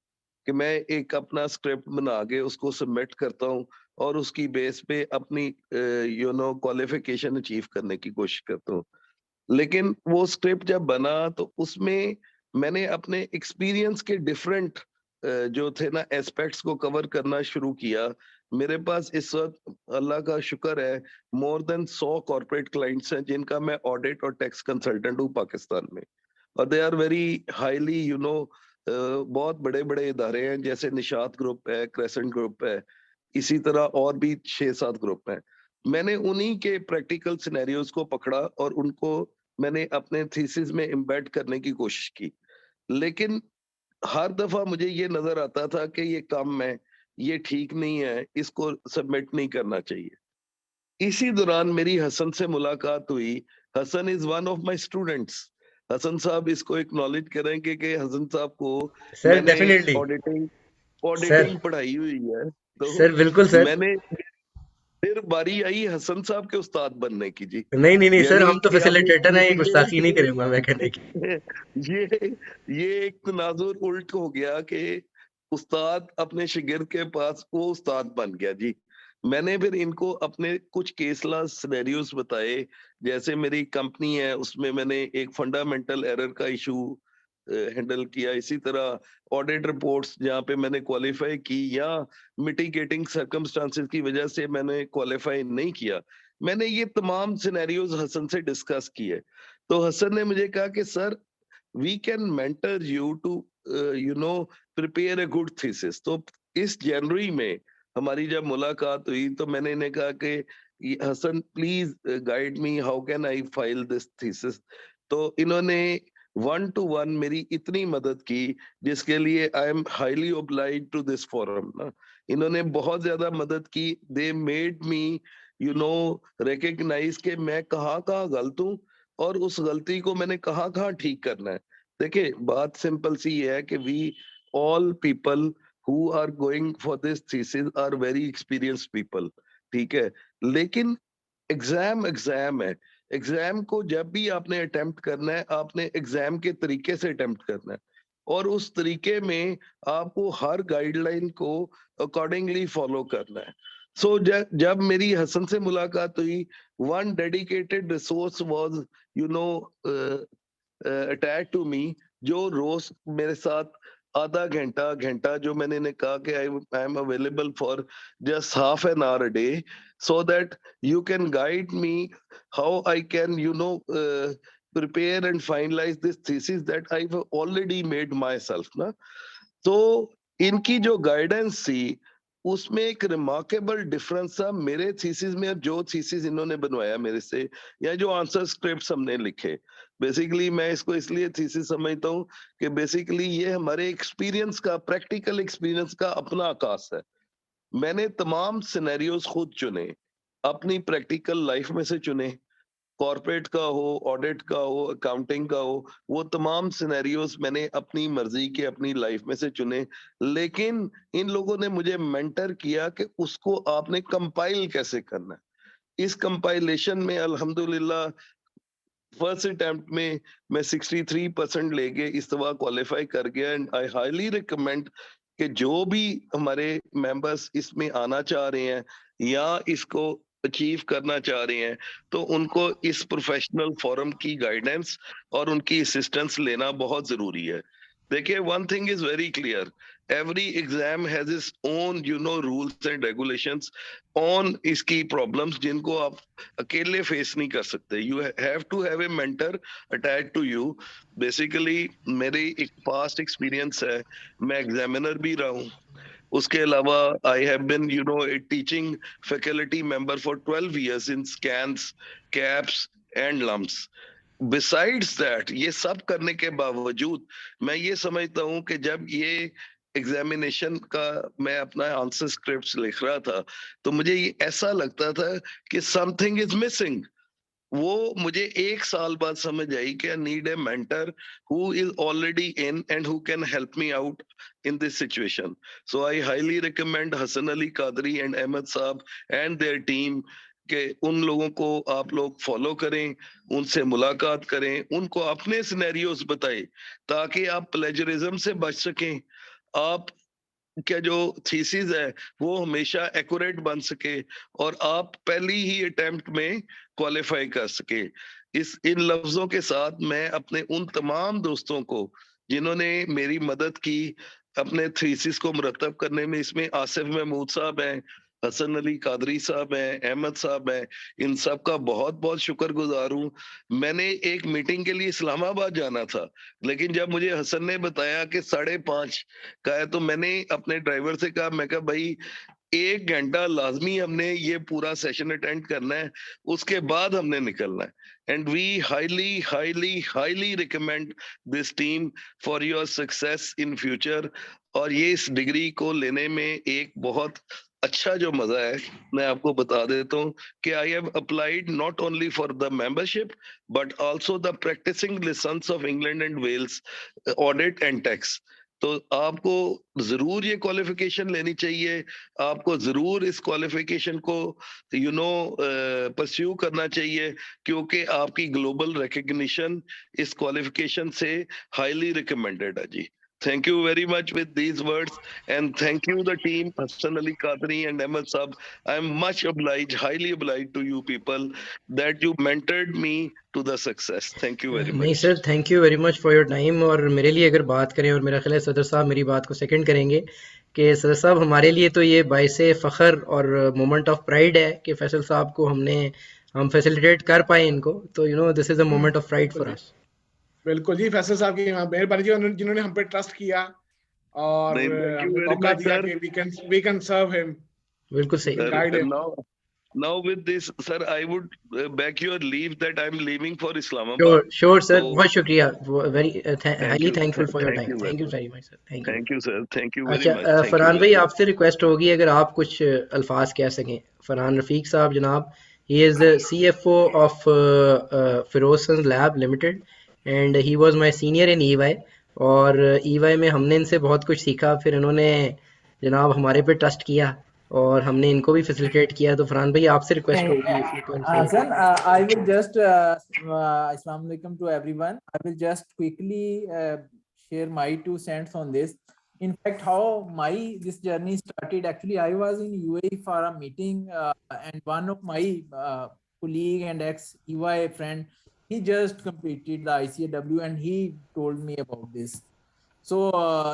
कि मैं एक अपना स्क्रिप्ट बना के उसको सबमिट करता हूँ और उसकी बेस पे अपनी क्वालिफिकेशन अचीव करने की कोशिश करता हूँ। लेकिन वो स्क्रिप्ट जब बना तो उसमें मैंने अपने एक्सपीरियंस के डिफरेंट जो थे ना एस्पेक्ट्स को कवर करना शुरू किया। मेरे पास इस वक्त अल्लाह का शुक्र है मोर देन 100 कॉर्पोरेट क्लाइंट्स हैं जिनका मैं ऑडिट और टैक्स कंसल्टेंट हूँ पाकिस्तान में, और दे आर वेरी हाईली बहुत बड़े बड़े इदारे हैं, जैसे निशात ग्रुप है, क्रेसेंट ग्रुप है, इसी तरह और भी 6-7 ग्रुप हैं। मैंने उन्हीं के प्रैक्टिकल सिनेरियोज को पकड़ा और उनको मैंने अपने थीसिस में एम्बेड करने की कोशिश की। लेकिन हर दफा मुझे ये नजर आता था कि ये कम है, ये ठीक नहीं है, इसको सबमिट नहीं करना चाहिए। इसी दौरान मेरी हसन से मुलाकात हुई। Hasan is one of my students. Hasan साहब इसको एक्नॉलेज करेंगे कि हसन साहब को सर मैंने डेफिनेटली, ऑडिटिंग सर ऑडिटिंग पढ़ाई हुई है। तो सर बिल्कुल सर। मैंने फिर बारी आई हसन साहब के उस्ताद बनने की जी। नहीं नहीं नहीं सर, यानी हम तो कि अब फैसिलिटेटर हैं, ये गुस्ताखी नहीं करूंगा मैं कहने की। ये ये एक तनाजुर उल्ट हो गया कि उस्ताद अपने शिगिर्द के पास वो उस्ताद बन गया जी। मैंने फिर इनको अपने कुछ केस लॉ सिनेरियोस बताए। जैसे मेरी कंपनी है, उसमें मैंने एक फंडामेंटल एरर का इशू हैंडल किया, इसी तरह ऑडिट रिपोर्ट्स जहाँ पे मैंने क्वालिफाई की या मिटिगेटिंग सर्कमस्टांसेस की वजह से मैंने क्वालिफाई नहीं किया, मैंने ये तमाम सिनेरियोज हसन से डिस्कस किए। तो हसन ने मुझे कहा कि sir we can mentor you to prepare a good thesis. तो इस जनवरी में हमारी जब मुलाकात हुई तो मैंने इन्हें कहा कि Hasan please guide me, how can I file this thesis. तो इन्होंने 1-to-1 मेरी इतनी मदद की जिसके लिए I am highly obliged to this forum ना। इन्होंने बहुत ज्यादा मदद की, दे मेड मी रिकग्नाइज के मैं कहाँ कहाँ गलत हूँ और उस गलती को मैंने कहाँ कहाँ ठीक करना है। देखिए बात सिंपल सी है कि we all people who are going for this thesis are very experienced people, ठीक है, लेकिन एग्जाम एग्जाम है। एग्जाम को जब भी आपने अटेम्प्ट करना है, आपने एग्जाम के तरीके से अटेम्प्ट करना है और उस तरीके में आपको हर गाइडलाइन को अकॉर्डिंगली फॉलो करना है। सो जब मेरी हसन से मुलाकात हुई, one dedicated resource was you know attach to me, जो रोज मेरे साथ आधा घंटा घंटा, जो मैंने इन्हें कहा कि I am available for just half an hour a day, so that you can guide me how I can prepare and finalize this thesis that I've already made myself ना। तो इनकी जो गाइडेंस थी उसमें एक रिमार्केबल डिफरेंस था मेरे thesis में और जो थीसिस इन्होंने बनवाया मेरे से, या जो आंसर स्क्रिप्ट्स हमने लिखे। बेसिकली मैं इसको इसलिए थीसिस समझता हूँ कि बेसिकली ये हमारे एक्सपीरियंस का, प्रैक्टिकल एक्सपीरियंस का अपना आकाश है। मैंने तमाम सिनेरियोज खुद चुने, अपनी प्रैक्टिकल लाइफ में से चुने, कॉर्पोरेट का हो, ऑडिट का हो, अकाउंटिंग का हो, वो तमाम सिनेरियोज मैंने अपनी मर्जी के अपनी लाइफ में से चुने। लेकिन इन लोगों ने मुझे मेंटर किया कि उसको आपने कंपाइल कैसे करना है। इस कंपाइलेशन में अल्हम्दुलिल्लाह फर्स्ट अटेम्प्ट में मैं 63% लेके इस्तवा क्वालिफाई कर गया। एंड आई हाईली रिकमेंड कि जो भी हमारे मेंबर्स इसमें आना चाह रहे हैं या इसको अचीव करना चाह रहे हैं, तो उनको इस प्रोफेशनल फोरम की गाइडेंस और उनकी असिस्टेंस लेना बहुत जरूरी है। देखिए one thing is very clear, every exam has its own rules and regulations on इसकी प्रॉब्लम्स जिनको आप अकेले फेस नहीं कर सकते। You have to have a mentor attach to you. Basically मेरी एक पास्ट एक्सपीरियंस है, मैं एग्जामिनर भी रहा हूँ, उसके अलावा I have been a teaching faculty member for 12 years in Skans, CAPS and LUMS. Besides that, ये सब करने के बावजूद मैं ये समझता हूँ कि जब ये एग्जामिनेशन का मैं अपना आंसर स्क्रिप्ट्स लिख रहा था तो मुझे ये ऐसा लगता था कि समथिंग इज मिसिंग। वो मुझे 1 साल बाद समझ आई कि I need a mentor who is already in and who can help me out in this situation. So I highly recommend Hasan Ali Qadri and Ahmed साहब एंड देयर टीम कि उन लोगों को आप लोग फॉलो करें, उनसे मुलाकात करें, उनको अपने सिनेरियोस बताएं ताकि आप प्लेजरिज्म से बच सकें, आप क्या जो थीसिस है वो हमेशा एक्यूरेट बन सके और आप पहली ही अटेम्प्ट में क्वालिफाई कर सके। इन लफ्जों के साथ मैं अपने उन तमाम दोस्तों को जिन्होंने मेरी मदद की अपने थीसिस को मुरतब करने में, इसमें आसिफ महमूद साहब हैं, हसन अली कादरी साहब हैं, अहमद साहब हैं, इन सब का बहुत बहुत शुक्रगुजार हूँ। मैंने एक मीटिंग के लिए इस्लामाबाद जाना था, लेकिन जब मुझे हसन ने बताया कि 5:30 का है तो मैंने अपने ड्राइवर से कहा, मैं कहा भाई 1 घंटा लाजमी हमने ये पूरा सेशन अटेंड करना है, उसके बाद हमने निकलना है। And we highly highly highly recommend this team for your success in future. और ये इस डिग्री को लेने में एक बहुत अच्छा जो मजा है मैं आपको बता देता हूँ कि I have applied not only for the membership but also the practising licence of England and Wales audit and tax. तो आपको जरूर ये क्वालिफिकेशन लेनी चाहिए, आपको जरूर इस क्वालिफिकेशन को परस्यू करना चाहिए क्योंकि आपकी ग्लोबल रिकग्निशन इस क्वालिफिकेशन से हाईली रिकमेंडेड है जी। Thank you very much with these words, and thank you the team, Hassan Ali Qadri and Ahmed Sab. I am much obliged, highly obliged to you people that you mentored me to the success. Thank you very नहीं much. Sir, thank you very much for your time. और मेरे लिए अगर बात करें, और मेरा ख्याल है सदर साहब मेरी बात को सेकंड करेंगे, कि सदर साहब हमारे लिए तो ये बाइसे फ़ख्र और मोमेंट ऑफ प्राइड है कि फैसल साहब को हम फैसिलिटेट कर पाए इनको, तो you know this is a moment of pride for us. बिल्कुल जी, फैसल साहब की मेहरबानी जी, जिन्होंने हम पे ट्रस्ट किया और Thank you हमें very मौका much, दिया sir. कि वी कैन सर्व हिम, बिल्कुल वी सही। Can Sir, guide him. now with this, sir, I would beg your leave that I'm leaving for Islamabad. Sure sure sir, So बहुत शुक्रिया, very thank highly you, thankful for your thank time. you, thank you very much sir, thank you. thank you, sir. Thank you very अच्छा, much. Thank you Farhan very भाई much. आपसे request होगी अगर आप कुछ अल्फाज कह सकें। फरहान रफीक साहब जनाब, he is the CFO of Feroze lab limited and he was my senior in EY। और EY में हमने इनसे बहुत कुछ सीखा, फिर इन्होंने जनाब हमारे पे ट्रस्ट किया और हमने इनको भी फैसिलिटेट किया। तो फरहान भाई आपसे रिक्वेस्ट होगी if you can say. Hassan, I will just, Assalamu alaikum to everyone. I will just quickly share my 2 cents on this. In fact, how this journey started, actually, I was in UAE for a meeting and one of my colleague and ex-EY friend, he just completed the ICAW and he told me about this. So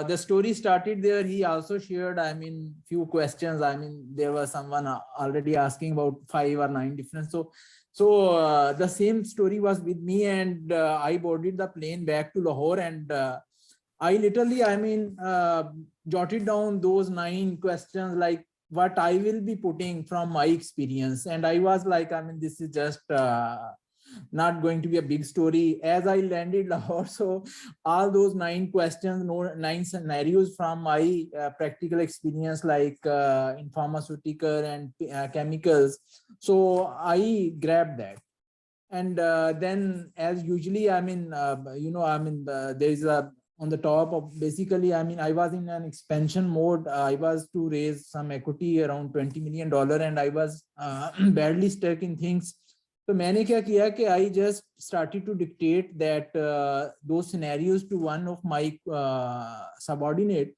the story started there. He also shared, I mean, few questions. I mean, there was someone already asking about 5 or 9 different. So the same story was with me, and I boarded the plane back to Lahore, and I literally, I mean, jotted down those 9 questions, like what I will be putting from my experience. And I was like, I mean, this is just not going to be a big story. As I landed Lahore, so all those 9 questions, 9 scenarios from my practical experience, like in pharmaceutical and chemicals. So I grabbed that. And then, as usually, I mean, there is a, on the top of, basically, I mean, I was in an expansion mode. I was to raise some equity around $20 million, and I was badly stuck in things. So मैंने क्या किया कि I just started to dictate that those scenarios to one of my subordinate.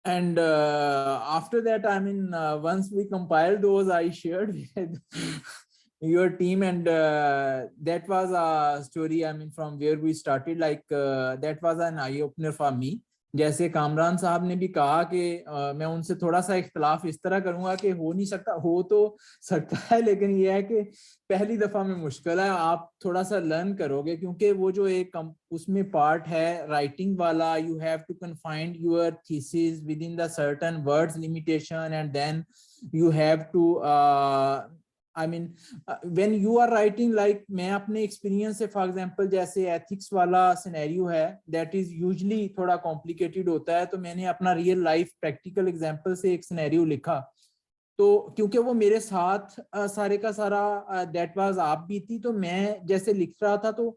And after that, I mean, once we compiled those, I shared with your team, and that was a story, I mean, from where we started, like that was an eye opener for me. जैसे कामरान साहब ने भी कहा कि मैं उनसे थोड़ा सा इख्तलाफ इस तरह करूंगा कि हो नहीं सकता, हो तो सकता है, लेकिन ये है कि पहली दफा में मुश्किल है, आप थोड़ा सा लर्न करोगे, क्योंकि वो जो एक उसमें पार्ट है राइटिंग वाला, you have to confine your thesis within the certain words limitation, and then you have to I mean when you are writing, like मैं अपने experience से for example जैसे ethics वाला scenario है, that is usually थोड़ा complicated होता है, तो मैंने अपना real life practical example से एक scenario लिखा, तो क्योंकि वो मेरे साथ सारे का सारा that was आप भी थी, तो मैं जैसे लिख रहा था तो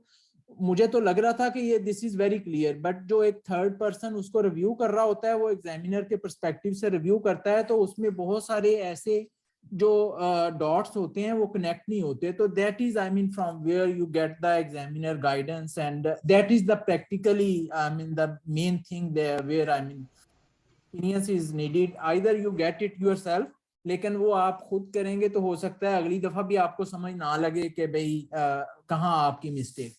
मुझे तो लग रहा था कि ये this is very clear, but जो एक थर्ड पर्सन उसको रिव्यू कर रहा होता है, वो एग्जामिनर के पर्सपेक्टिव से रिव्यू करता है, तो उसमें बहुत सारे ऐसे जो डॉट्स होते हैं वो कनेक्ट नहीं होते, तो that is I mean from where you get the examiner guidance, and that is the practically I mean the main thing where I mean experience is needed, either you get it yourself, लेकिन वो आप खुद करेंगे तो हो सकता है अगली दफा भी आपको समझ ना लगे कि भाई कहाँ आपकी mistake.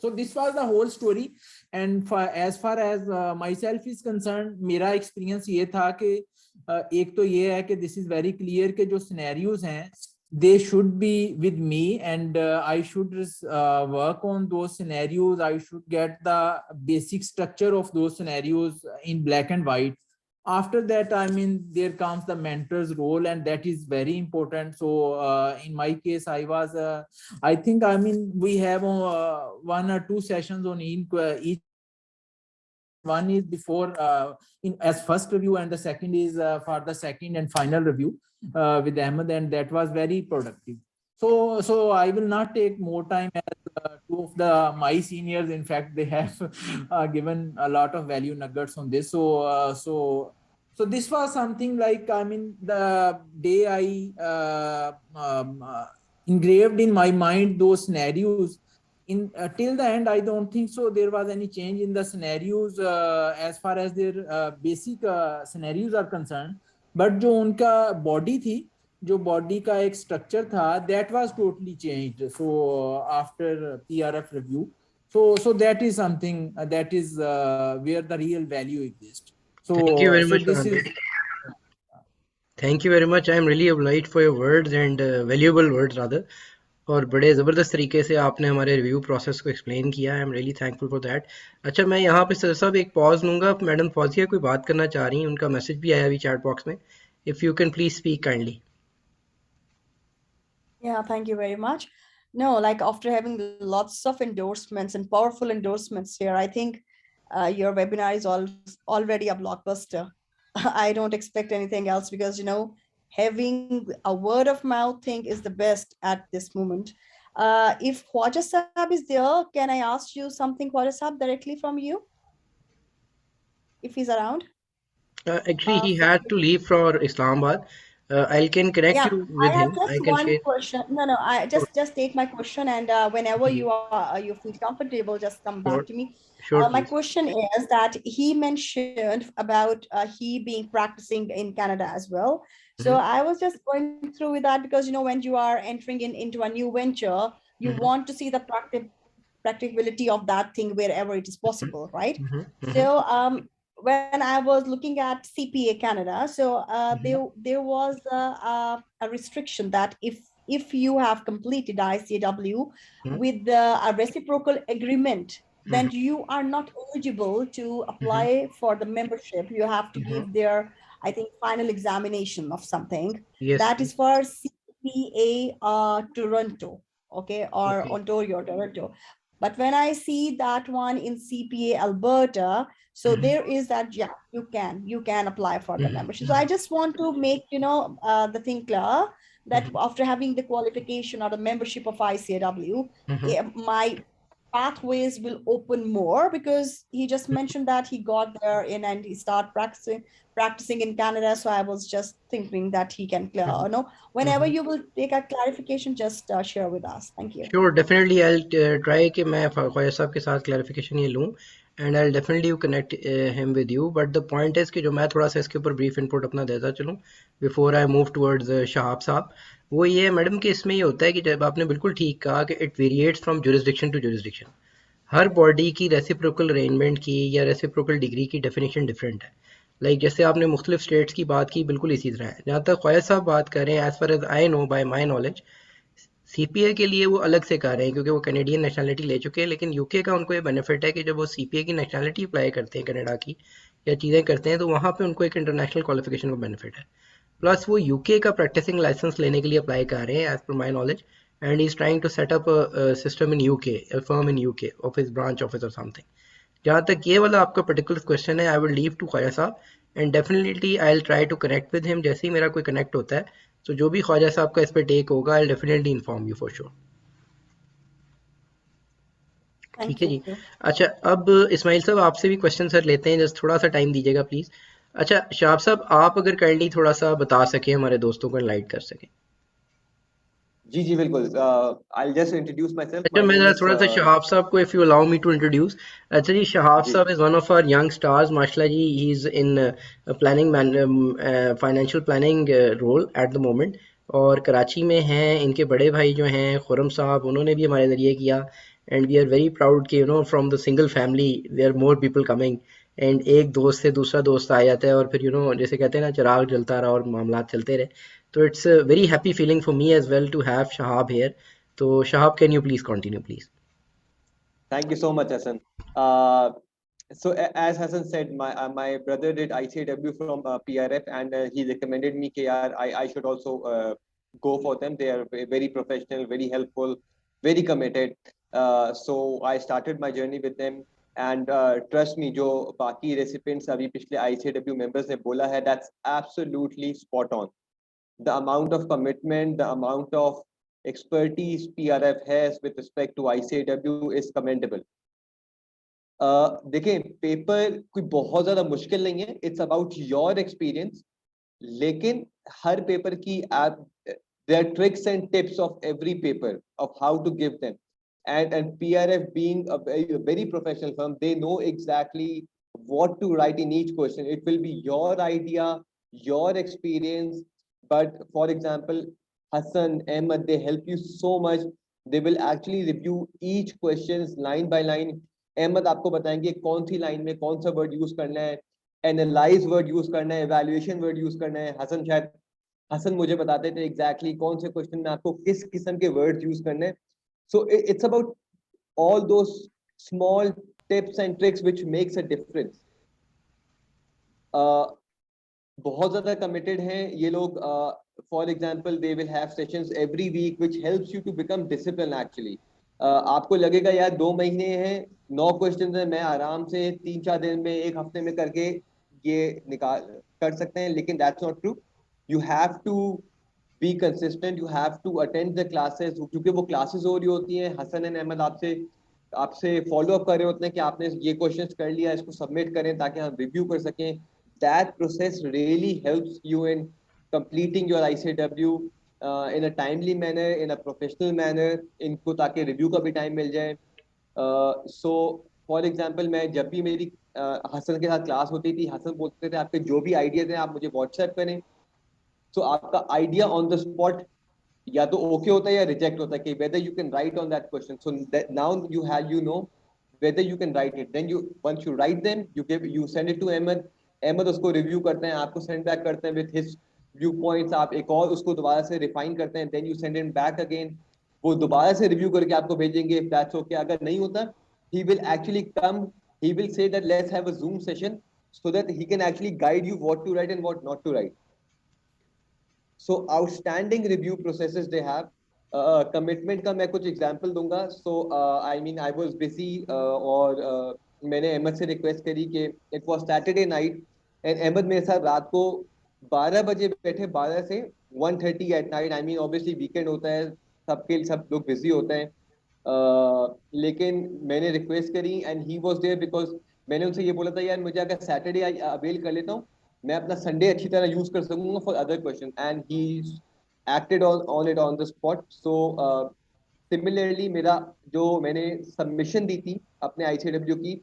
So this was the whole story, and as far as myself is concerned, मेरा experience ये था कि एक तो ये है कि this is very clear कि जो scenarios हैं they should be with me, and I should work on those scenarios. I should get the basic structure of those scenarios in black and white. After that, I mean, there comes the mentor's role, and that is very important. So in my case, I was I think, I mean, we have 1 or 2 sessions on each. One is before as first review, and the second is for the second and final review with Ahmed, and that was very productive. So I will not take more time, as 2 of my seniors, in fact, they have given a lot of value nuggets on this. So this was something like, I mean, the day I engraved in my mind those scenarios, till the end, I don't think so there was any change in the scenarios as far as their basic scenarios are concerned. But जो उनका body थी, जो body का एक structure था, that was totally changed. So after PRF review, so that is something that is where the real value exists. So Thank you very so much, this is. Thank you very much. I am really obliged for your words and valuable words rather. और बड़े ज़बरदस्त तरीके से आपने हमारे review process को explain किया. I am really thankful for that. अच्छा, मैं यहाँ पे सर साहब एक पॉज लूँगा. मैडम फौजिया कोई बात करना चाह रही हैं, उनका मैसेज भी आया अभी चैट बॉक्स में. If you can please speak kindly. Yeah, thank you very much. No, like after having lots of endorsements and powerful endorsements here, I think your webinar is already a blockbuster. I don't expect anything else because, you know, having a word of mouth thing is the best at this moment. If Khwaja Sahab is there, can I ask you something, Khwaja Sahab, directly from you? If he's around? Actually, he had to leave for Islamabad. I can connect Yeah, you with I have him. I just can one share. question. No, I just take my question, and whenever Mhm. you feel comfortable, just come Sure, back to me. sure, My please. question is that he mentioned about he being practicing in Canada as well. So Mhm. I was just going through with that because, you know, when you are entering into a new venture, you Mhm. want to see the practicability of that thing wherever it is possible, right? Mhm. Mhm. So when I was looking at CPA Canada, so Mhm. there was a restriction that if you have completed ICAW Mhm. with a reciprocal agreement, then Mhm. you are not eligible to Mhm. apply for the membership. You have to Mhm. give their, I think, final examination of something. Yes. That is for CPA Toronto, okay, or Okay. Ontario, Toronto. But when I see that one in CPA Alberta, so Mhm. there is that, yeah, you can apply for the Mhm. membership. So I just want to make, you know, the thing clear that Mhm. after having the qualification or the membership of ICAW, Mhm. my pathways will open more, because he just mentioned that he got there in and he started practicing in Canada. So I was just thinking that he can clear, you know, whenever Mhm. you will take a clarification, just share with us. Thank you. Sure, definitely I'll try कि मैं ख्वाजा साहब के साथ clarification ये लूँ, and I'll definitely connect him with you. But the point is कि जो मैं थोड़ा सा इसके ऊपर brief input अपना देता चलूँ before I move towards Shahab साहब, वो ये है मैडम कि इसमें ये होता है कि जब आपने बिल्कुल ठीक कहा कि it variates from jurisdiction to jurisdiction. Her body की रेसिप्रोकल अरेंजमेंट की या रेसिप्रोकल डिग्री की डेफिनेशन डिफरेंट है. लाइक जैसे आपने मुख्तलिफ स्टेट्स की बात की, बिल्कुल इसी तरह है. जहाँ तक ख्वाजा साहब बात कर रहे हैं, as far as I know by my knowledge, CPA के लिए वो अलग से कर रहे हैं क्योंकि वो कैनेडियन नेशनलिटी ले चुके हैं. लेकिन यूके का उनको ये बेनिफिट है कि जब वो सीपीए की नेशनलिटी अप्लाई करते हैं कनाडा की या चीज़ें करते हैं, तो वहाँ पे उनको एक इंटरनेशनल क्वालिफिकेशन का बेनिफिट है. प्लस वो यूके का प्रैक्टिसिंग लाइसेंस लेने के लिए अप्लाई कर रहे हैं as per my knowledge, and he's trying to set up a system in UK, a firm in UK of his branch office or something. जहाँ तक ये वाला आपका particular question है, I will leave to Khwaja Sahab, and definitely I'll try to connect with him. जैसे ही मेरा कोई connect होता है, तो जो भी ख्वाजा साहब का इस पे take होगा, I'll definitely inform you for sure. ठीक Thank है जी. you. अच्छा, अब इस्माइल साहब आपसे भी क्वेश्चन सर लेते हैं, जस्ट थोड़ा सा टाइम दीजिएगा प्लीज. अच्छा शहाब साहब, आप अगर काइंडली थोड़ा सा बता सकें, हमारे दोस्तों को एनलाइट कर सकें. जी बिल्कुल. I'll just introduce myself. अच्छा, My मैं name जरा is थोड़ा सा शहाब साहब को, if you allow me to introduce. अच्छा जी, शहाब जी साहब is one of our young stars माशाल्लाह जी. He is in planning, financial planning role at the moment, और कराची में हैं. इनके बड़े भाई जो हैं खुरम साहब, उन्होंने भी हमारे ज़रिए किया, and we are very proud कि you know from the single family there are more people coming, and एक दोस्त से दूसरा दोस्त आ जाता है, और फिर यू नो जैसे कहते हैं ना, चिराग जलता रहा और मामला चलते रहे. तो it's very happy feeling for me as well to have Shahab here. तो Shahab, can you please continue please. Thank you so much, Hassan. So as Hassan said, my brother did ICAW from PRF, and he recommended me that I should also go for them. They are very professional, very helpful, very committed. So I started my journey with them, and trust me, जो बाकी recipients अभी पिछले ICAW members ने बोला है, that's absolutely spot on. The amount of commitment, the amount of expertise PRF has with respect to ICAW is commendable. देखिए, paper कोई बहुत ज्यादा मुश्किल नहीं है. It's about your experience. लेकिन हर पेपर की there are tricks and tips of every paper of how to give them. and PRF being a very professional firm, they know exactly what to write in each question. It will be your idea, your experience. But for example, Hassan, Ahmed, they help you so much. They will actually review each questions line by line. Ahmed आपको बताएंगे कौन सी line में कौन सा word use करना है, analyse word use करना है, एवेल्युएशन वर्ड यूज करना है. हसन मुझे बताते थे एग्जैक्टली कौन से क्वेश्चन में आपको किस किस्म के वर्ड्स यूज करने हैं. So it's about all those small tips and tricks which makes a difference. बहुत ज़्यादा committed हैं ये लोग. For example, they will have sessions every week which helps you to become disciplined actually. आपको लगेगा यार 2 महीने हैं, 9 क्वेश्चन है, मैं आराम से 3-4 दिन में, 1 हफ्ते में करके ये निकाल कर सकते हैं, लेकिन that's not true. You have to be consistent, you have to attend the classes, क्योंकि वो classes हो रही होती हैं. हसन एंड अहमद आपसे फॉलो अप कर रहे होते हैं कि आपने ये क्वेश्चंस कर लिया, इसको सबमिट करें ताकि हम रिव्यू कर सकें. That process really helps you in completing your ICW in a timely manner, in a professional manner, इनको ताकि रिव्यू का भी टाइम मिल जाए. So for example, मैं जब भी मेरी हसन के साथ क्लास होती थी, हसन बोलते थे आपके जो भी आइडियाज हैं आप मुझे व्हाट्सएप करें. So आपका आइडिया ऑन द स्पॉट या तो ओके होता है या रिजेक्ट होता है कि whether you can write on that question. So that now you know whether you can write it. Then once you write them, you send it to Ahmed. Ahmed उसको review करते हैं, आपको सेंड बैक करते हैं with his view points. आप एक और उसको दोबारा से रिफाइन करते हैं. Then you send it back again. वो दोबारा से रिव्यू करके आपको भेजेंगे. If that's okay, अगर नहीं होता, he will actually come. He will say that let's have a Zoom session so that he can actually guide you what to write and what not to write. So outstanding review processes they have. Commitment का मैं कुछ example दूंगा. So I mean I was busy और मैंने अहमद से request करी कि it was Saturday night and Ahmad मेरे साथ रात को 12 बजे बैठे, 12 से 1:30 at night. I mean obviously weekend होता है, सब लोग busy होते हैं. लेकिन मैंने request करी and he was there because मैंने उनसे ये बोला था यार मुझे अगर Saturday avail कर लेता हूँ, मैं अपना संडे अच्छी तरह यूज कर सकूंगा for other question. And he acted on it on the spot. So similarly मेरा जो मैंने सबमिशन दी थी अपने ICW की,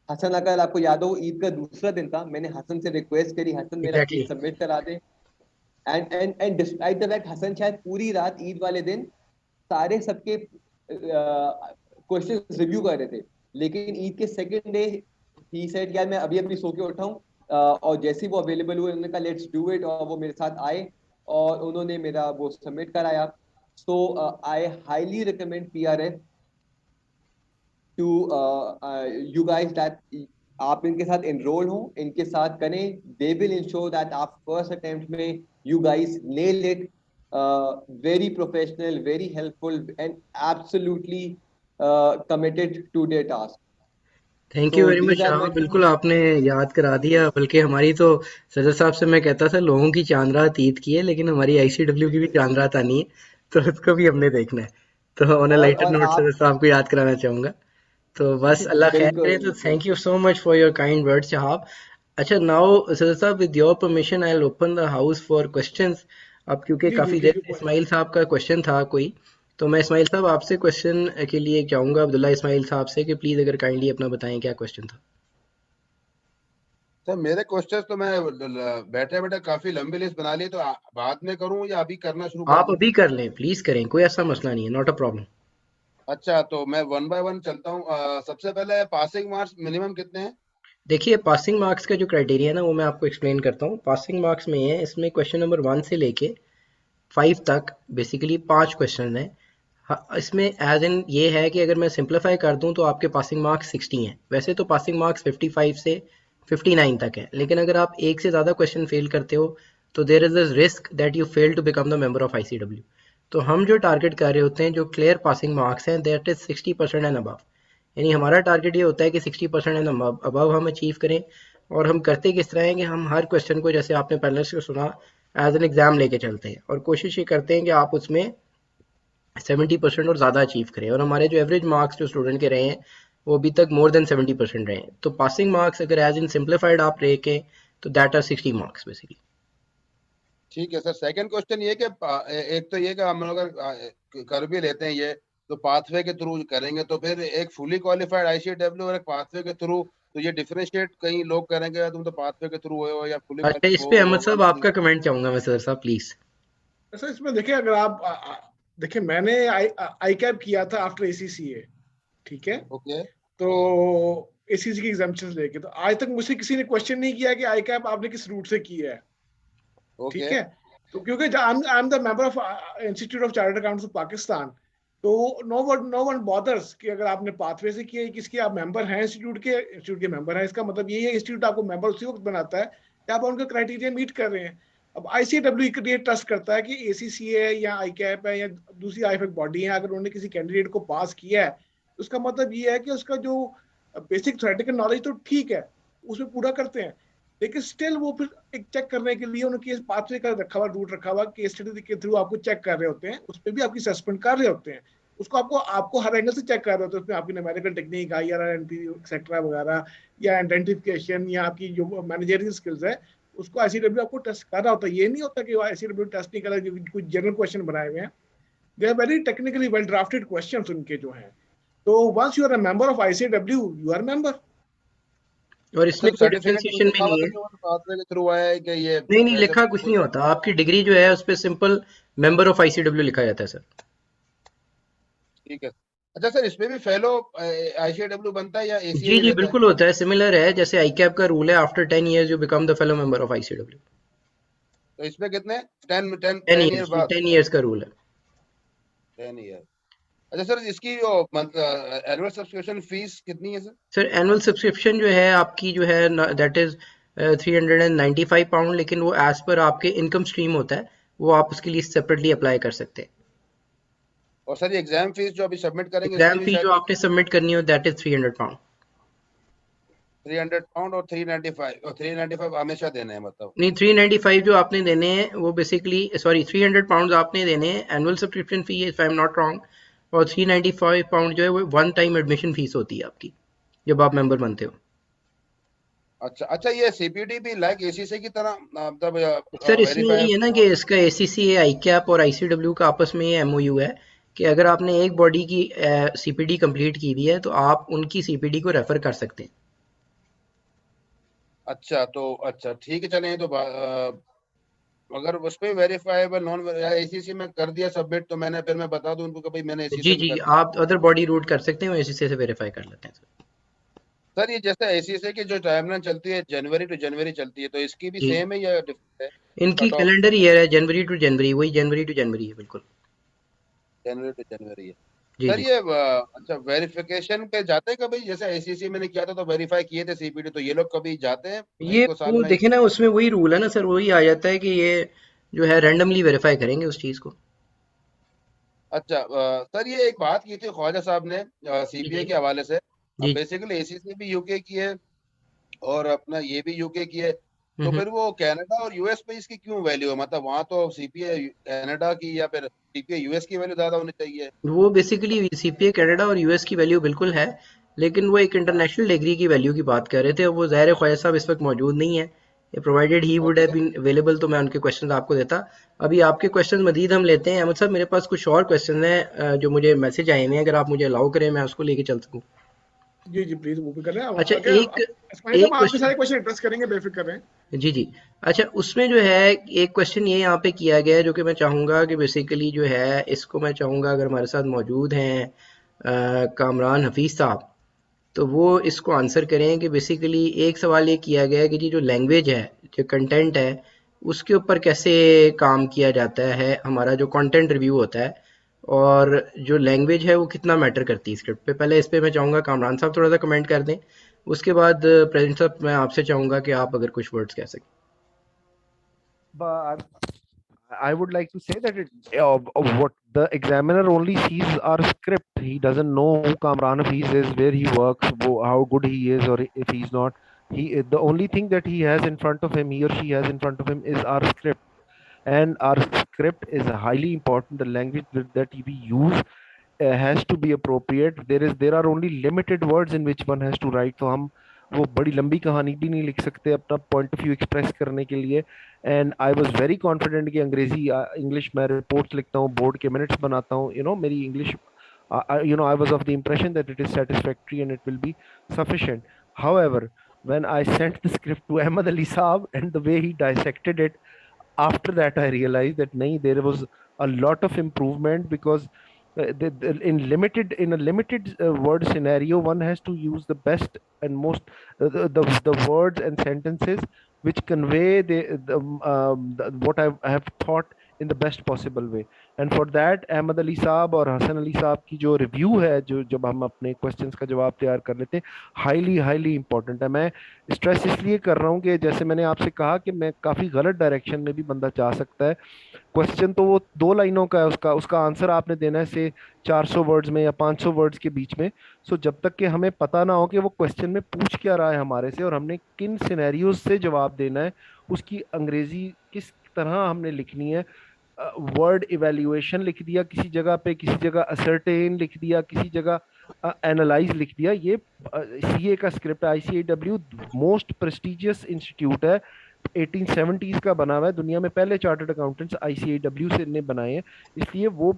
हसन अगर आपको याद हो ईद का दूसरा दिन था, मैंने हसन से रिक्वेस्ट करी हसन मेरा चीज सबमिट करा दे. And despite the fact Hasan शायद पूरी रात ईद वाले दिन सारे सबके क्वेश्चन रिव्यू कर रहे थे, लेकिन ईद के सेकेंड डे ही सेड यार मैं अभी सो के उठा हूँ और जैसे ही वो अवेलेबल हुए उन्होंने कहा लेट्स डू इट, और वो मेरे साथ आए और उन्होंने मेरा वो सबमिट कराया. So I highly recommend PRF to you guys that आप इनके साथ एनरोल हो, इनके साथ करें. दे विल इंश्योर दैट आप फर्स्ट अटेम्प्ट में you guys nail it. Very professional, very helpful and absolutely committed to their task. Thank you very much Shah, बिल्कुल आपने याद करा दिया. बल्कि हमारी तो सदर साहब से मैं कहता था लोगों की चांद रात ईद की है, लेकिन हमारी ICW की भी चांद रात आनी है, तो उसको भी हमने देखना है. तो ऑन अ लाइटर नोट सदर साहब को याद कराना चाहूंगा. तो बस अल्लाह खैर करे. तो thank you so much for your kind words Shahab. अच्छा नाउ सदर साहब with your permission I will open the house for questions. अब क्योंकि काफी देर इस्माइल साहब का क्वेश्चन था कोई, तो मैं इस्माइल साहब आपसे क्वेश्चन के लिए चाहूंगा अब्दुल्ला इस्माइल साहब से कि प्लीज अगर काइंडली अपना बताएं क्या क्वेश्चन था. सर मेरे क्वेश्चंस तो मैं बैठे बैठे काफी लंबी लिस्ट बना ली, तो बाद में करूं या अभी करना शुरू आप अभी कर लें, प्लीज करें, कोई ऐसा मसला नहीं है, नॉट अ प्रॉब्लम. अच्छा तो मैं 1 बाय 1 चलता हूं. सबसे पहले पासिंग मार्क्स मिनिमम कितने हैं? देखिए पासिंग मार्क्स का जो क्राइटेरिया है ना वो मैं आपको एक्सप्लेन करता हूँ. पासिंग मार्क्स में है, इसमें क्वेश्चन नंबर 1 से लेके 5 तक बेसिकली 5 क्वेश्चन है. इसमें एज इन ये है कि अगर मैं सिंप्लीफाई कर दूं तो आपके पासिंग मार्क्स 60 हैं. वैसे तो पासिंग मार्क्स 55 से 59 तक है, लेकिन अगर आप एक से ज़्यादा क्वेश्चन फेल करते हो तो there is a risk that you fail to become the member of ICW. तो हम जो टारगेट कर रहे होते हैं, जो क्लियर पासिंग मार्क्स हैं, दैट इज 60% एंड अबव. यानी हमारा टारगेट ये होता है कि 60% एंड अबव हम अचीव करें. और हम करते किस तरह हैं कि हम हर क्वेश्चन को, जैसे आपने पहले से सुना, एज एन एग्जाम लेके चलते हैं और कोशिश ये करते हैं कि आप उसमें 70% और ज़्यादा अचीव करें. और हमारे जो एवरेज मार्क्स जो स्टूडेंट के रहे हैं वो अभी तक मोर देन 70% रहे हैं. तो पासिंग मार्क्स अगर एज इन सिंप्लीफाइड आप रखें तो दैट आर 60 मार्क्स बेसिकली. ठीक है सर. सेकंड क्वेश्चन ये कि एक तो ये कि हम लोग कर भी लेते हैं ये तो पाथवे के थ्रू करेंगे, तो फिर एक फुली क्वालिफाइड ICAW और एक पाथवे के थ्रू, तो ये डिफरेंशिएट कई लोग करेंगे, या तुम तो पाथवे के थ्रू हुए हो या फुली अच्छा, इस पे अहमद साहब आपका कमेंट चाहूंगा मैं सर साहब प्लीज। ऐसा इसमें देखिए, अगर आप देखिए, मैंने आई कैप किया था आफ्टर ACCA, ठीक है, ओके। तो ACCA की एग्जामिनेशन लेके, तो आज तक मुझसे किसी ने क्वेश्चन नहीं किया कि आई कैप आपने किस रूट से किया है, ठीक है। तो क्योंकि आई am the member of institute of chartered accountants of Pakistan, तो नो वन बॉदर्स कि अगर आपने पाथवे से किया है, किसके आप मेंबर हैं, इंस्टीट्यूट के मेंबर हैं, इसका मतलब यही है इंस्टीट्यूट आपको मेंबर उसी वक्त बनाता है कि आप उनका क्राइटेरिया मीट कर रहे हैं। अब ICAW ये ट्रस्ट करता है कि ACCA है या आई कैप है या दूसरी IFAC बॉडी है, अगर उन्होंने किसी कैंडिडेट को पास किया है, तो उसका मतलब ये है कि उसका जो बेसिक थ्योरेटिकल नॉलेज तो ठीक है, उसमें पूरा करते हैं, लेकिन स्टिल वो फिर एक चेक करने के लिए उनके पाथवे का रखा हुआ, रूट रखा हुआ, केस स्टडी के थ्रू आपको चेक कर रहे होते हैं, उस पर भी आपकी असेसमेंट कर रहे होते हैं, उसको आपको हर एंगल से चेक कर रहे होते हैं, उसमें आपकी न्यूमेरिकल टेक्निक, IRR एक्सेट्रा वगैरह, या आइडेंटिफिकेशन, या आपकी जो मैनेजरियल स्किल्स है, उसको ICAW आपको टेस्ट कर रहा होता है। ये नहीं होता कि ICAW टेस्ट नहीं कर रहा, कुछ जनरल क्वेश्चन बनाए हुए हैं, they are very technically well drafted questions उनके जो हैं। तो once you are a member of ICAW, you are member. और इसमें कोई डिफरेंशिएशन भी नहीं है, पाथवे के थ्रू आया है कि ये नहीं लिखा कुछ नहीं होता, आपकी डिग्री जो है उस पर सिंपल मेंबर ऑफ ICAW लिखा जाता है सर। ठीक है। अच्छा सर, इसमें भी फेलो ICAW बनता है या ACA जी बिल्कुल होता है, सिमिलर है, जैसे ICAP का रूल है, after 10 years you become the fellow member of ICAW। तो इसमें कितने 10 ईयर बाद 10 years का रूल है। 10 ईयर। अच्छा सर, इसकी जो एनुअल सब्सक्रिप्शन फीस कितनी है सर? सर एनुअल सब्सक्रिप्शन जो है आपकी जो है दैट इज 395 पाउंड, लेकिन वो एज पर आपके इनकम स्ट्रीम होता है, वो आप उसके लिए सेपरेटली अप्लाई कर सकते हैं। और सर ये एग्जाम फीस जो अभी सबमिट करेंगे, एग्जाम फीस जो आपने सबमिट करनी हो दैट इज 300 पाउंड। 300 पाउंड और 395, और 395 हमेशा देने हैं मतलब? नहीं, 395 जो आपने देने हैं वो बेसिकली, सॉरी 300 पाउंड आपने देने हैं, annual subscription fee if I am not wrong, और 395 पाउंड जो है वो वन टाइम एडमिशन फीस होती है आपकी जब आप मेंबर बनते हो। अच्छा, ये CPD भी लाइक ACCA की तरह मतलब सर इसमें यही है ना कि इसका ACCA, ICAP और ICAW का आपस में ये MOU है कि अगर आपने एक बॉडी की CPD कंप्लीट की हुई है तो आप उनकी CPD को रेफर कर सकते हैं। अच्छा, तो अच्छा ठीक है, चलें तो अगर उस पे वेरीफाइबल नॉन ACCA में कर दिया सबमिट, तो मैंने फिर मैं बता दूं उनको कि भाई मैंने ACCA जी आप अदर बॉडी रूट कर सकते हैं, वो ACCA से वेरीफाई कर लेते हैं सर। ये जैसे ACCA की जो टाइमलाइन चलती है जनवरी टू जनवरी चलती है, तो इसकी भी जी। सेम है या डिफरेंट है? इनकी कैलेंडर ईयर है जनवरी टू जनवरी, वही जनवरी टू जनवरी है बिल्कुल। जनवरी टू जनवरी है जी सर। जी। ये अच्छा, वेरिफिकेशन पे जाते हैं कभी? जैसे ACCA मैंने किया था तो वेरीफाई किए थे CPD, तो ये लोग कभी जाते हैं ये एक दो साल वो में? देखे ना, उसमें वही रूल है ना सर, वही आ जाता है कि ये जो है रैंडमली वेरीफाई करेंगे उस चीज को। अच्छा सर, ये एक बात की थी ख्वाजा साहब ने CPA के हवाले से। अब जी बेसिकली ACCA भी UK की है और अपना ये भी UK की है, तो हम्म। फिर वो कनाडा और US में इसकी क्यों वैल्यू है? मतलब वहां तो CPA कनाडा की या फिर CPA US की वैल्यू ज्यादा होनी चाहिए? वो बेसिकली CPA कनाडा और US की वैल्यू बिल्कुल है, लेकिन वो एक इंटरनेशनल डिग्री की वैल्यू की बात कर रहे थे, वो ज़ाहिर है ख्वाजा साहब इस वक्त मौजूद नहीं है, provided he would have okay. Been available तो मैं उनके क्वेश्चन आपको देता। अभी आपके क्वेश्चन मजीद हम लेते हैं अहमद साहब, मेरे पास कुछ और क्वेश्चन है जो मुझे मैसेज आए हुए हैं, अगर आप मुझे अलाउ करें मैं उसको लेके चल सकूँ। जी प्लीज, वो भी कर रहे हैं। अच्छा अगर एक इस्माइल साहब, आपके क्वेश्चन, सारे क्वेश्चन एड्रेस करेंगे, बेफिक्र रहें। जी अच्छा उसमें जो है एक क्वेश्चन ये यहाँ पे किया गया है जो कि मैं चाहूँगा कि बेसिकली जो है इसको मैं चाहूँगा अगर हमारे साथ मौजूद हैं कामरान हफीज़ साहब, तो वो इसको आंसर करें कि बेसिकली एक सवाल ये किया गया है कि जी जो लैंग्वेज है, जो कंटेंट है, उसके ऊपर कैसे काम किया जाता है, हमारा जो कंटेंट रिव्यू होता है, और जो लैंग्वेज है वो कितना मैटर करती है स्क्रिप्ट पे। पहले इस पे मैं चाहूँगा कामरान साहब थोड़ा सा कमेंट कर दें, उसके बाद प्रेजेंट साहब मैं आपसे चाहूँगा कि आप अगर कुछ वर्ड्स कह सकें। But I would like to say that what the examiner only sees our script. He doesn't know who Kamran Hafiz is, where he works, how good he is, or if he's not. The only thing that he has in front of him, he or she has in front of him, is our script, and our script is highly important. The language that we use has to be appropriate. There are only limited words in which one has to write. तो हम वो बड़ी लंबी कहानी भी नहीं लिख सकते अपना पॉइंट ऑफ व्यू एक्सप्रेस करने के लिए। And I was very confident कि इंग्लिश में रिपोर्ट्स लिखता हूँ, बोर्ड के मिनट्स बनाता हूँ, मेरी English I was of the impression that it is satisfactory and it will be sufficient. However, when I sent the script to Ahmad Ali Saab and the way he dissected it, after that I realized that nahi, there was a lot of improvement, because in a limited word scenario, one has to use the best and most the words and sentences which convey what I have thought in the best possible way. And for that Ahmed Ali साहब और हसन अली साहब की जो review है, जो जब हम अपने क्वेश्चंस का जवाब तैयार कर लेते हैं, हाईली इंपॉर्टेंट है. मैं स्ट्रेस इसलिए कर रहा हूँ कि जैसे मैंने आपसे कहा कि मैं काफ़ी गलत डायरेक्शन में भी बंदा जा सकता है. क्वेश्चन तो वो 2 लाइनों का है, उसका आंसर आपने देना है से 400 वर्ड्स में या 500 वर्ड्स के बीच में. सो जब तक कि हमें पता ना हो कि वो क्वेश्चन में पूछ क्या रहा है हमारे से और हमने किन सिनेरियोज से जवाब देना है, उसकी अंग्रेजी किस तरह हमने लिखनी है, वर्ड इवेल्युएशन लिख दिया किसी जगह पे, किसी जगह असर्टेन लिख दिया, किसी जगह एनालाइज लिख दिया. ये सीए का स्क्रिप्ट, आईसीएडब्ल्यू मोस्ट प्रेस्टिजियस इंस्टीट्यूट है, 1870s का बना हुआ है. दुनिया में पहले चार्टर्ड अकाउंटेंट्स आईसीएडब्ल्यू से ने बनाए हैं, इसलिए वो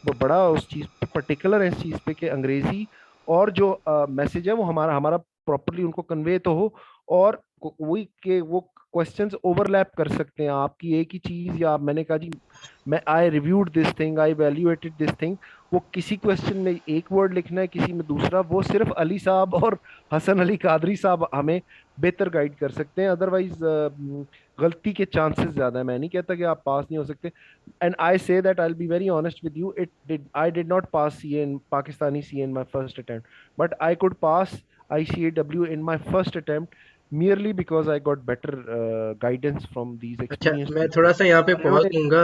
बड़ा उस चीज पर्टिकुलर है, इस चीज पे कि अंग्रेजी और जो मैसेज है वो हमारा प्रॉपरली उनको कन्वे तो हो, और वही के वो क्वेश्चंस ओवरलैप कर सकते हैं आपकी एक ही चीज, या मैंने कहा जी मैं I reviewed this thing, I valuated this thing, वो किसी क्वेश्चन में एक वर्ड लिखना है, किसी में दूसरा, वो सिर्फ अली साहब और हसन अली कादरी साहब हमें बेहतर गाइड कर सकते हैं. अदरवाइज गलती के चांसेस ज्यादा है. मैं नहीं कहता कि आप पास नहीं हो सकते, and I say that I will be very honest with you, I did not pass CA in Pakistani CA in my first attempt, but I could pass ICAW in my first attempt merely because I got better guidance from these अच्छा, experienced मैं people. थोड़ा सा यहाँ पे pause लूंगा.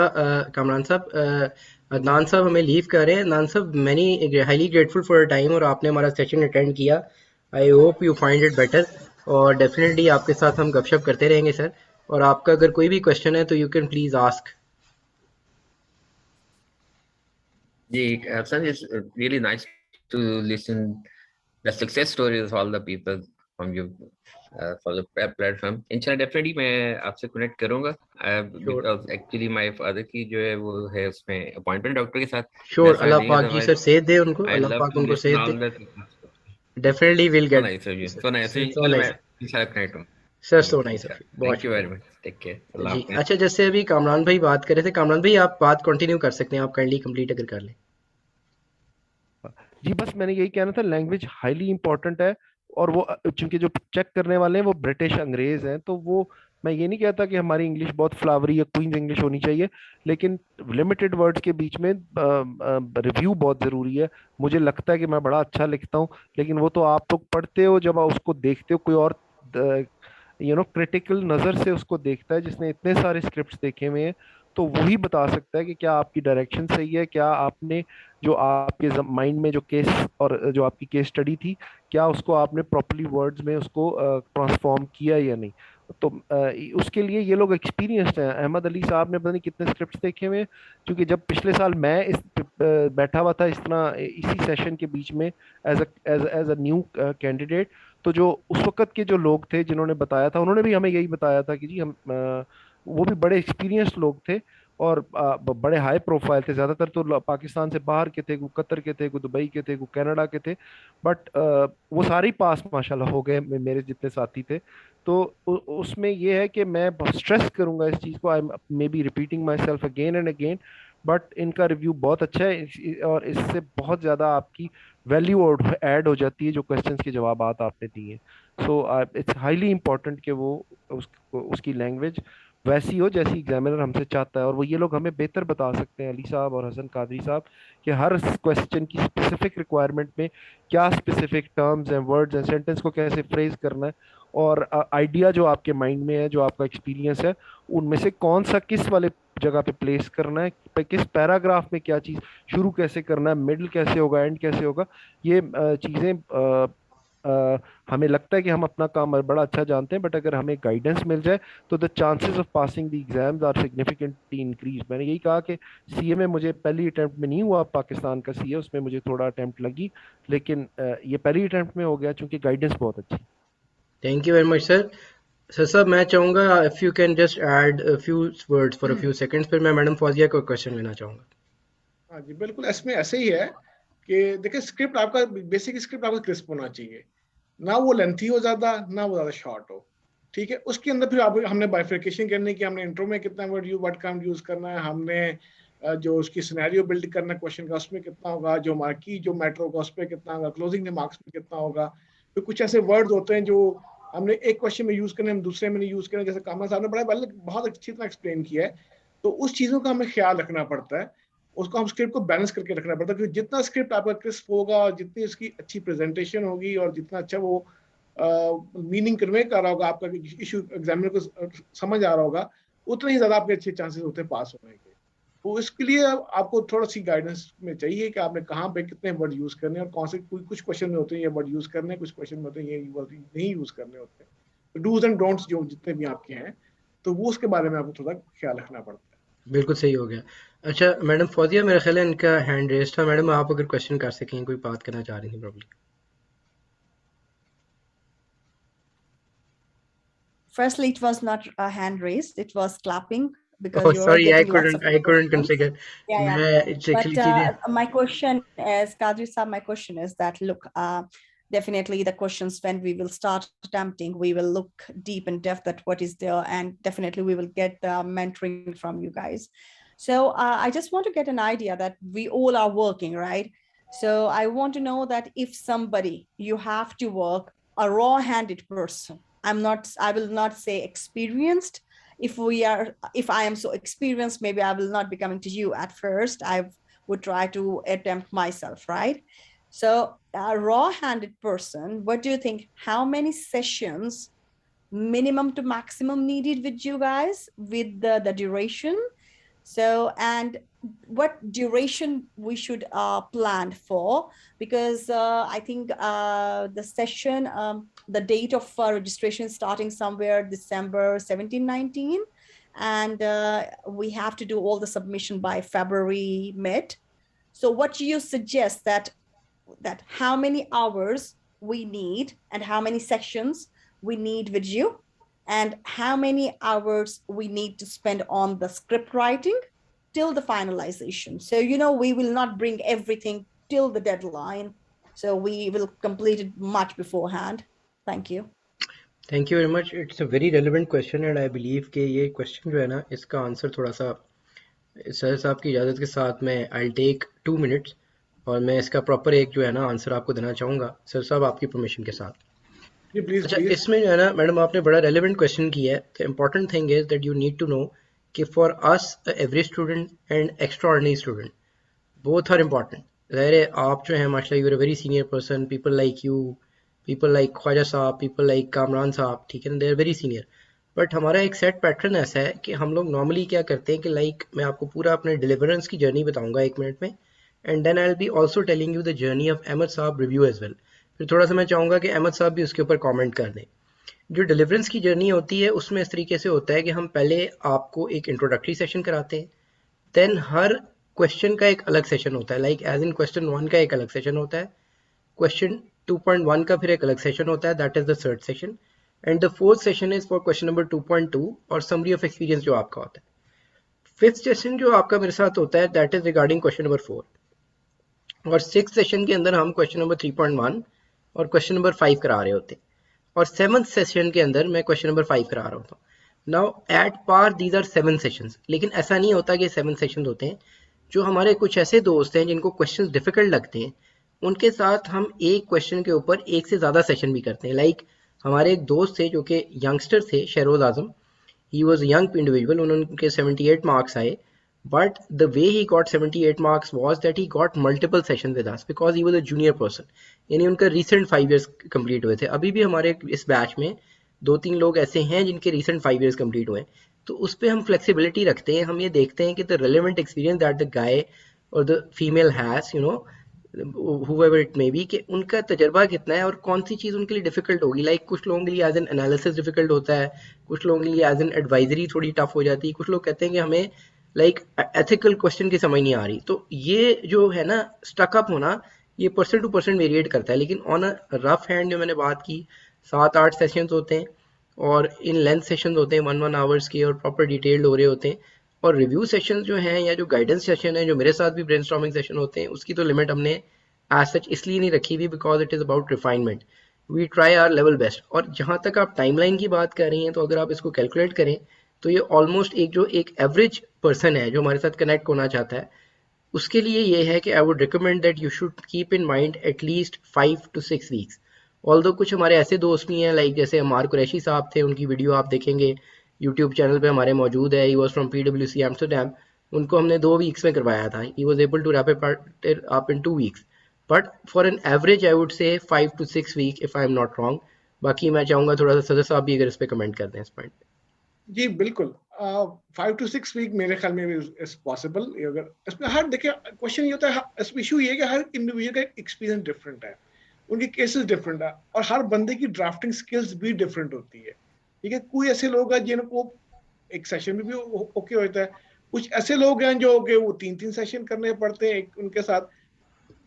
कामरान साहब, अदनान साहब हमें लीव कर रहे हैं. अदनान साहब, many highly grateful for time, और आपने हमारा सेशन अटेंड किया. I hope you find it better, और डेफिनेटली आपके साथ हम गपशप करते रहेंगे सर. और आपका अगर कोई भी क्वेश्चन है तो you can please ask. Hassan, it's really nice to listen the success stories of all the people from you for the platform. Inshallah, definitely मैं आपसे connect करूँगा. Because actually my father की जो है वो है उसमें appointment डॉक्टर के साथ. श्योर, अल्लाह पाक जी सर सेहत दे उनको, अल्लाह पाक उनको सेहत दे. Definitely will get. So nice. इंशाल्लाह connect हूँ. Sir so nice of you. Thank you very much. Take care. जी. अच्छा, जैसे अभी कामरान भाई बात कर रहे थे, कामरान भाई आप बात कंटिन्यू कर सकते हैं, आप काइंडली कंप्लीट अगर कर लें. जी बस मैंने यही कहना था, लैंग्वेज हाईली इंपॉर्टेंट है, और वो चूंकि जो चेक करने वाले हैं वो ब्रिटिश अंग्रेज हैं, तो वो मैं ये नहीं कहता कि हमारी इंग्लिश बहुत फ्लावरी या क्वींस इंग्लिश होनी चाहिए, लेकिन लिमिटेड वर्ड्स के बीच में रिव्यू बहुत ज़रूरी है. मुझे लगता है कि मैं बड़ा अच्छा लिखता हूँ, लेकिन वो तो आप लोग पढ़ते हो, जब आप उसको देखते हो, कोई और क्रिटिकल नज़र से उसको देखता है जिसने इतने सारे स्क्रिप्ट्स देखे हुए हैं, तो वही बता सकता है कि क्या आपकी डायरेक्शन सही है, क्या आपने जो आपके माइंड में जो केस और जो आपकी केस स्टडी थी, क्या उसको आपने प्रॉपर्ली वर्ड्स में उसको ट्रांसफॉर्म किया या नहीं. तो उसके लिए ये लोग एक्सपीरियंस्ड हैं. अहमद अली साहब ने पता नहीं कितने स्क्रिप्ट्स देखे हुए हैं, क्योंकि जब पिछले साल मैं बैठा हुआ था इस तरह इसी सेशन के बीच में एज अ न्यू कैंडिडेट, तो जो उस वक्त के जो लोग थे जिन्होंने बताया था, उन्होंने भी हमें यही बताया था कि जी हम वो भी बड़े एक्सपीरियंस्ड लोग थे और बड़े हाई प्रोफाइल थे. ज़्यादातर तो पाकिस्तान से बाहर के थे, कोई कतर के थे, कोई दुबई के थे, कोई कनाडा के थे, बट वो सारे ही पास माशाल्लाह हो गए मेरे जितने साथी थे. तो उसमें ये है कि मैं स्ट्रेस करूंगा इस चीज़ को, I may be repeating myself again and again, but इनका रिव्यू बहुत अच्छा है और इससे बहुत ज़्यादा आपकी वैल्यू ऐड हो जाती है जो क्वेश्चंस के जवाब आपने दिए. सो इट्स हाईली इंपॉर्टेंट कि वो उसकी लैंग्वेज वैसी हो जैसी एग्जामिनर हमसे चाहता है, और वो ये लोग हमें बेहतर बता सकते हैं, अली साहब और हसन कादरी साहब, कि हर क्वेश्चन की स्पेसिफिक रिक्वायरमेंट में क्या specific terms and words and sentence को कैसे फ्रेज करना है, और आइडिया जो आपके माइंड में है, जो आपका एक्सपीरियंस है, उनमें से कौन सा किस वाले जगह पे प्लेस करना है, किस पैराग्राफ में क्या चीज़ शुरू कैसे करना है, मिडल कैसे होगा, एंड कैसे होगा. ये चीज़ें हमें लगता है कि हम अपना काम बड़ा अच्छा जानते हैं, बट अगर हमें गाइडेंस मिल जाए तो the chances of passing the exams are significantly increase. मैंने यही कहा कि सीए में मुझे पहली अटेम्प्ट में नहीं हुआ, पाकिस्तान का सीए, उसमें मुझे थोड़ा अटेम्प्ट लगी, लेकिन ये पहली अटेम्प्ट में हो गया क्योंकि गाइडेंस बहुत अच्छी. Thank you very much sir. Sir मैं चाहूँगा if you can just add a few words for a few seconds, फिर मैं मैडम फौजिया को क्वेश्चन लेना चाहूँगा. हाँ जी, बिल्कुल इसमें ऐसे ही है कि देखिए स्क्रिप्ट आपका बेसिक स्क्रिप्ट आपका क्रिस्प होना चाहिए, ना वो लेंथी हो ज़्यादा, ना वो ज़्यादा शॉर्ट हो, ठीक है। उसके अंदर फिर आप हमने बाइफिकेशन करनी कि हमने इंट्रो में कितना वर्ड काउंट यूज़ करना है, हमने जो उसकी सिनेरियो बिल्ड करना है क्वेश्चन का उसमें कितना होगा, जो हमारा की जो मैटर होगा उस पर कितना होगा, क्लोजिंग रिमार्क्स में कितना होगा। तो कुछ ऐसे वर्ड्स होते हैं जो हमने एक क्वेश्चन में यूज़ करने, हम दूसरे में नहीं यूज़ करें, जैसे कामरान साहब ने बहुत अच्छी तरह एक्सप्लेन किया है। तो उस चीज़ों का हमें ख्याल रखना पड़ता है, उसको हम स्क्रिप्ट को बैलेंस करके रखना पड़ता है, क्योंकि जितना स्क्रिप्ट आपका क्रिस्प होगा, जितनी उसकी अच्छी प्रेजेंटेशन होगी और जितना अच्छा वो मीनिंग कन्वे कर रहा होगा, आपका इशू एग्जामिनर को समझ आ रहा होगा, उतने ही ज्यादा आपके अच्छे चांसेस होते हैं पास होने के। तो इसके लिए आपको थोड़ा सी गाइडेंस में चाहिए कि आपने कहाँ पे कितने वर्ड यूज करने हैं और कौन से कुछ क्वेश्चन में होते हैं ये वर्ड यूज करने, कुछ क्वेश्चन में होते हैं ये वर्ड नहीं यूज करने होते हैं। तो डूज एंड डोंट्स जो जितने भी आपके हैं, तो वो उसके बारे में आपको थोड़ा ख्याल रखना पड़ता है। बिल्कुल सही हो गया। अच्छा मैडम फौजिया, मेरा ख्याल है इनका हैंड रेज था। मैडम आप अगर क्वेश्चन कर सकें, कोई बात करना चाह रही थी problem. Firstly, it was not a hand raised; it was clapping because Oh you're sorry, getting lots of I couldn't questions. configure. Yeah, yeah. मैं एक्चुअली But चीजें my question is, Kadri Saab, my question is that, look, definitely the questions when we will start attempting, we will look deep in depth at what is there, and definitely we will get the mentoring from you guys. So I just want to get an idea that we all are working, right? So I want to know that if somebody, you have to work, a raw-handed person, I will not say experienced. If I am so experienced, maybe I will not be coming to you at first. I would try to attempt myself, right? So a raw-handed person, what do you think? How many sessions, minimum to maximum, needed with you guys with the duration? So, and what duration we should plan for? Because I think the session, the date of registration starting somewhere December 17, 19. And we have to do all the submission by February mid. So what do you suggest that how many hours we need and how many sessions we need with you, and how many hours we need to spend on the script writing till the finalization? So, we will not bring everything till the deadline. So we will complete it much beforehand. Thank you. Thank you very much. It's a very relevant question and I believe कि ये question जो है ना, इसका answer थोड़ा सा sir साहब की इजाज़त के साथ मैं आई टेक 2 मिनट्स और मैं इसका प्रॉपर एक जो है ना आंसर आपको देना चाहूँगा सर साहब, आपकी परमिशन के साथ। जी प्लीज अच्छा प्लीज। इसमें जो है ना मैडम, आपने बड़ा रेलिवेंट क्वेश्चन किया है। The important thing is that you need to know कि for us average student and extraordinary student, both are important. ज़ाहिर है आप जो है माशाल्लाह you are a very senior person, people like you, people like Khwaja sahab, people like Kamran sahab, ठीक है ना, they are very senior. But हमारा एक सेट पैटर्न ऐसा है कि हम लोग नॉर्मली क्या करते हैं कि मैं आपको पूरा अपने डिलीवरेंस की जर्नी बताऊंगा 1 मिनट में, and then I will be also telling you the journey of Ahmed साहब रिव्यू एज वेल। फिर थोड़ा सा मैं चाहूँगा कि अहमद साहब भी उसके ऊपर कॉमेंट कर दें। जो डिलीवरेंस की जर्नी होती है उसमें इस तरीके से होता है कि हम पहले आपको एक इंट्रोडक्टरी सेशन कराते हैं, देन हर क्वेश्चन का एक अलग सेशन होता है, लाइक एज इन क्वेश्चन 1 का एक अलग सेशन होता है, क्वेश्चन 2.1 का फिर एक अलग सेशन होता है, that is the third session, and the fourth session is for question number 2.2 और समरी ऑफ एक्सपीरियंस जो आपका होता है। फिफ्थ सेशन जो आपका मेरे साथ होता है that is regarding question number 4, और सिक्स सेशन के अंदर हम क्वेश्चन नंबर 3.1 और क्वेश्चन नंबर 5 करा रहे होते हैं, और सेवंथ सेशन के अंदर मैं क्वेश्चन नंबर 5 करा रहा होता हूँ। Now at par these are 7 sessions, लेकिन ऐसा नहीं होता कि 7 सेशंस होते हैं। जो हमारे कुछ ऐसे दोस्त हैं जिनको क्वेश्चंस डिफिकल्ट लगते हैं, उनके साथ हम एक क्वेश्चन के ऊपर एक से ज़्यादा सेशन भी करते हैं। लाइक हमारे एक दोस्त थे जो कि यंगस्टर थे, शहरोज आजम, ही वॉज यंग इंडिविजुअल, उनके 78 मार्क्स आए, but the way he got 78 marks was that he got multiple sessions with us because he was a junior person, यानी उनका recent 5 years complete हुए थे। अभी भी हमारे इस बैच में 2-3 लोग ऐसे हैं जिनके recent 5 years complete हुए हैं, तो उस पर हम flexibility रखते हैं। हम ये देखते हैं कि the relevant experience that the guy or the female has, you know, whoever it may be, कि उनका तजर्बा कितना है और कौन सी चीज़ उनके लिए डिफिकल्ट होगी। लाइक कुछ लोगों के लिए एज एन एनालिसिस डिफिकल्ट होता है, कुछ लोगों के लिए एज एन एडवाइजरी थोड़ी टफ हो जाती है, कुछ लोग कहते हैं कि हमें लाइक एथिकल क्वेश्चन की समझ नहीं आ रही। तो ये जो है ना स्टकअप होना, ये पर्सन टू पर्सन वेरिएट करता है, लेकिन ऑन अ रफ हैंड जो मैंने बात की 7-8 सेशंस होते हैं, और इन लेंथ सेशंस होते हैं 1-1 आवर्स के और प्रॉपर डिटेल्ड हो रहे होते हैं। और रिव्यू सेशंस जो हैं या जो गाइडेंस सेशन है, जो मेरे साथ भी ब्रेनस्टॉर्मिंग सेशन होते हैं, उसकी तो लिमिट हमने एज सच इसलिए नहीं रखी हुई because it is about refinement. We try our level best. और जहाँ तक आप टाइमलाइन की बात कर रही हैं, तो अगर आप इसको कैलकुलेट करें तो ये ऑलमोस्ट एक एवरेज पर्सन है जो हमारे साथ कनेक्ट होना चाहता है, उसके लिए ये है कि I would recommend that you should keep in mind at least 5 to 6 weeks. Although कुछ हमारे ऐसे दोस्त भी हैं, लाइक जैसे अमार कुरैशी साहब थे, उनकी वीडियो आप देखेंगे यूट्यूब चैनल पे हमारे मौजूद है. He was from PwC Amsterdam. उनको हमने 2 वीक्स में करवाया था. He was able to wrap it up in 2 weeks. But for an average I would say 5 to 6 week if I am not wrong. बाकी मैं चाहूँगा थोड़ा सा सदर साहब भी अगर इस पर कमेंट कर दें इस पॉइंट पे. जी बिल्कुल. 5 to 6 वीक मेरे ख्याल में इज पॉसिबल. अगर इसमें हर देखिए क्वेश्चन ये होता है, इसमें इशू ये है कि हर इंडिविजुअल का एक्सपीरियंस डिफरेंट है, उनके केसेस डिफरेंट है, और हर बंदे की ड्राफ्टिंग स्किल्स भी डिफरेंट होती है. ठीक है, कोई ऐसे लोग हैं जिनको एक सेशन में भी ओके होता है, कुछ ऐसे लोग हैं जो कि वो 3 सेशन करने पड़ते हैं उनके साथ.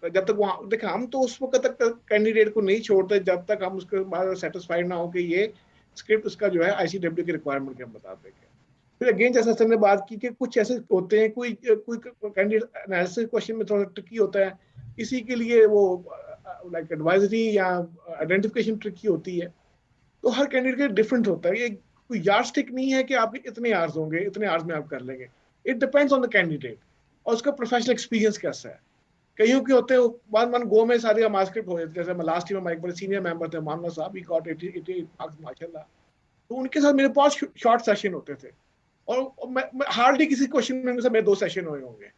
जब तक वहाँ देखिए हम तो उस वक्त तक कैंडिडेट को नहीं छोड़ते जब तक हम उसके बाद सेटिस्फाइड ना हो कि ये स्क्रिप्ट उसका जो है ICW की रिक्वायरमेंट के हम बता देंगे. फिर अगेन जैसा सर ने बात की कि कुछ ऐसे होते हैं, कोई कैंडिडेट एनालिसिस क्वेश्चन में थोड़ा ट्रिकी होता है, किसी के लिए वो लाइक एडवाइजरी या आइडेंटिफिकेशन ट्रिकी होती है. तो हर कैंडिडेट डिफरेंट होता है. ये कोई यार्डस्टिक नहीं है कि आपके इतने आवर्स होंगे, इतने आवर्स में आप कर लेंगे. It depends on the candidate और उसका प्रोफेशनल एक्सपीरियंस कैसा है. कईयों के होते हैं वन गो में सारे हमारे स्क्रिप्ट हो जाते हैं. जैसे लास्ट ईयर में एक बड़े सीनियर मेंबर थे मानना साहब, ही गॉट 80 मार्क्स माशाल्लाह. तो उनके साथ मेरे पास शॉर्ट सेशन होते थे, और मैं हार्डली किसी क्वेश्चन में मेरे 2 सेशन हुए होंगे.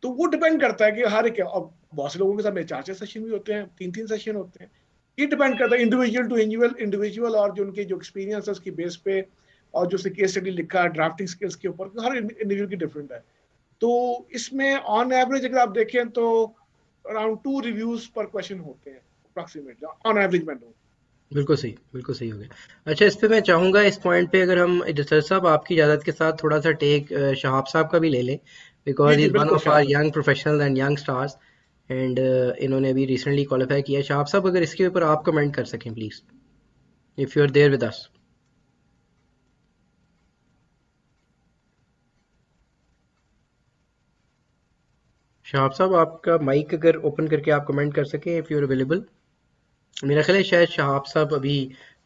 तो वो डिपेंड करता है कि हर एक, अब बहुत से लोगों के साथ मेरे 4 सेशन भी होते हैं, 3 सेशन होते हैं. ये डिपेंड करता है इंडिविजुअल टू इंडिविजुअल और जो उनके जो एक्सपीरियंस है उसकी बेस पे, और जो केस स्टडी लिखा है ड्राफ्टिंग स्किल्स के ऊपर, हर इंडिविजुअल की डिफरेंट है. तो इसमें ऑन एवरेज अगर आप देखें तो अराउंड 2 रिव्यूज पर क्वेश्चन होते हैं अप्रॉक्सीमेटली ऑन एवरेज. मैं दूं बिल्कुल सही हो गया. अच्छा, इस पे मैं चाहूँगा इस पॉइंट पे अगर हम सर साहब आपकी इजाज़त के साथ थोड़ा सा टेक शहाब साहब का भी ले लें, बिकॉज जी इज वन बिल्कुल ऑफ शाह आवर साहब. Young professionals and young stars, and इन्होंने अभी रिसेंटली क्वालिफाई किया. शहाब साहब अगर इसके ऊपर आप कमेंट कर सकें please, if you are there with us. Shahab साहब आपका माइक अगर ओपन करके आप कमेंट कर सकें इफ यू आर अवेलेबल. मेरा ख्याल है शायद शहाब साहब अभी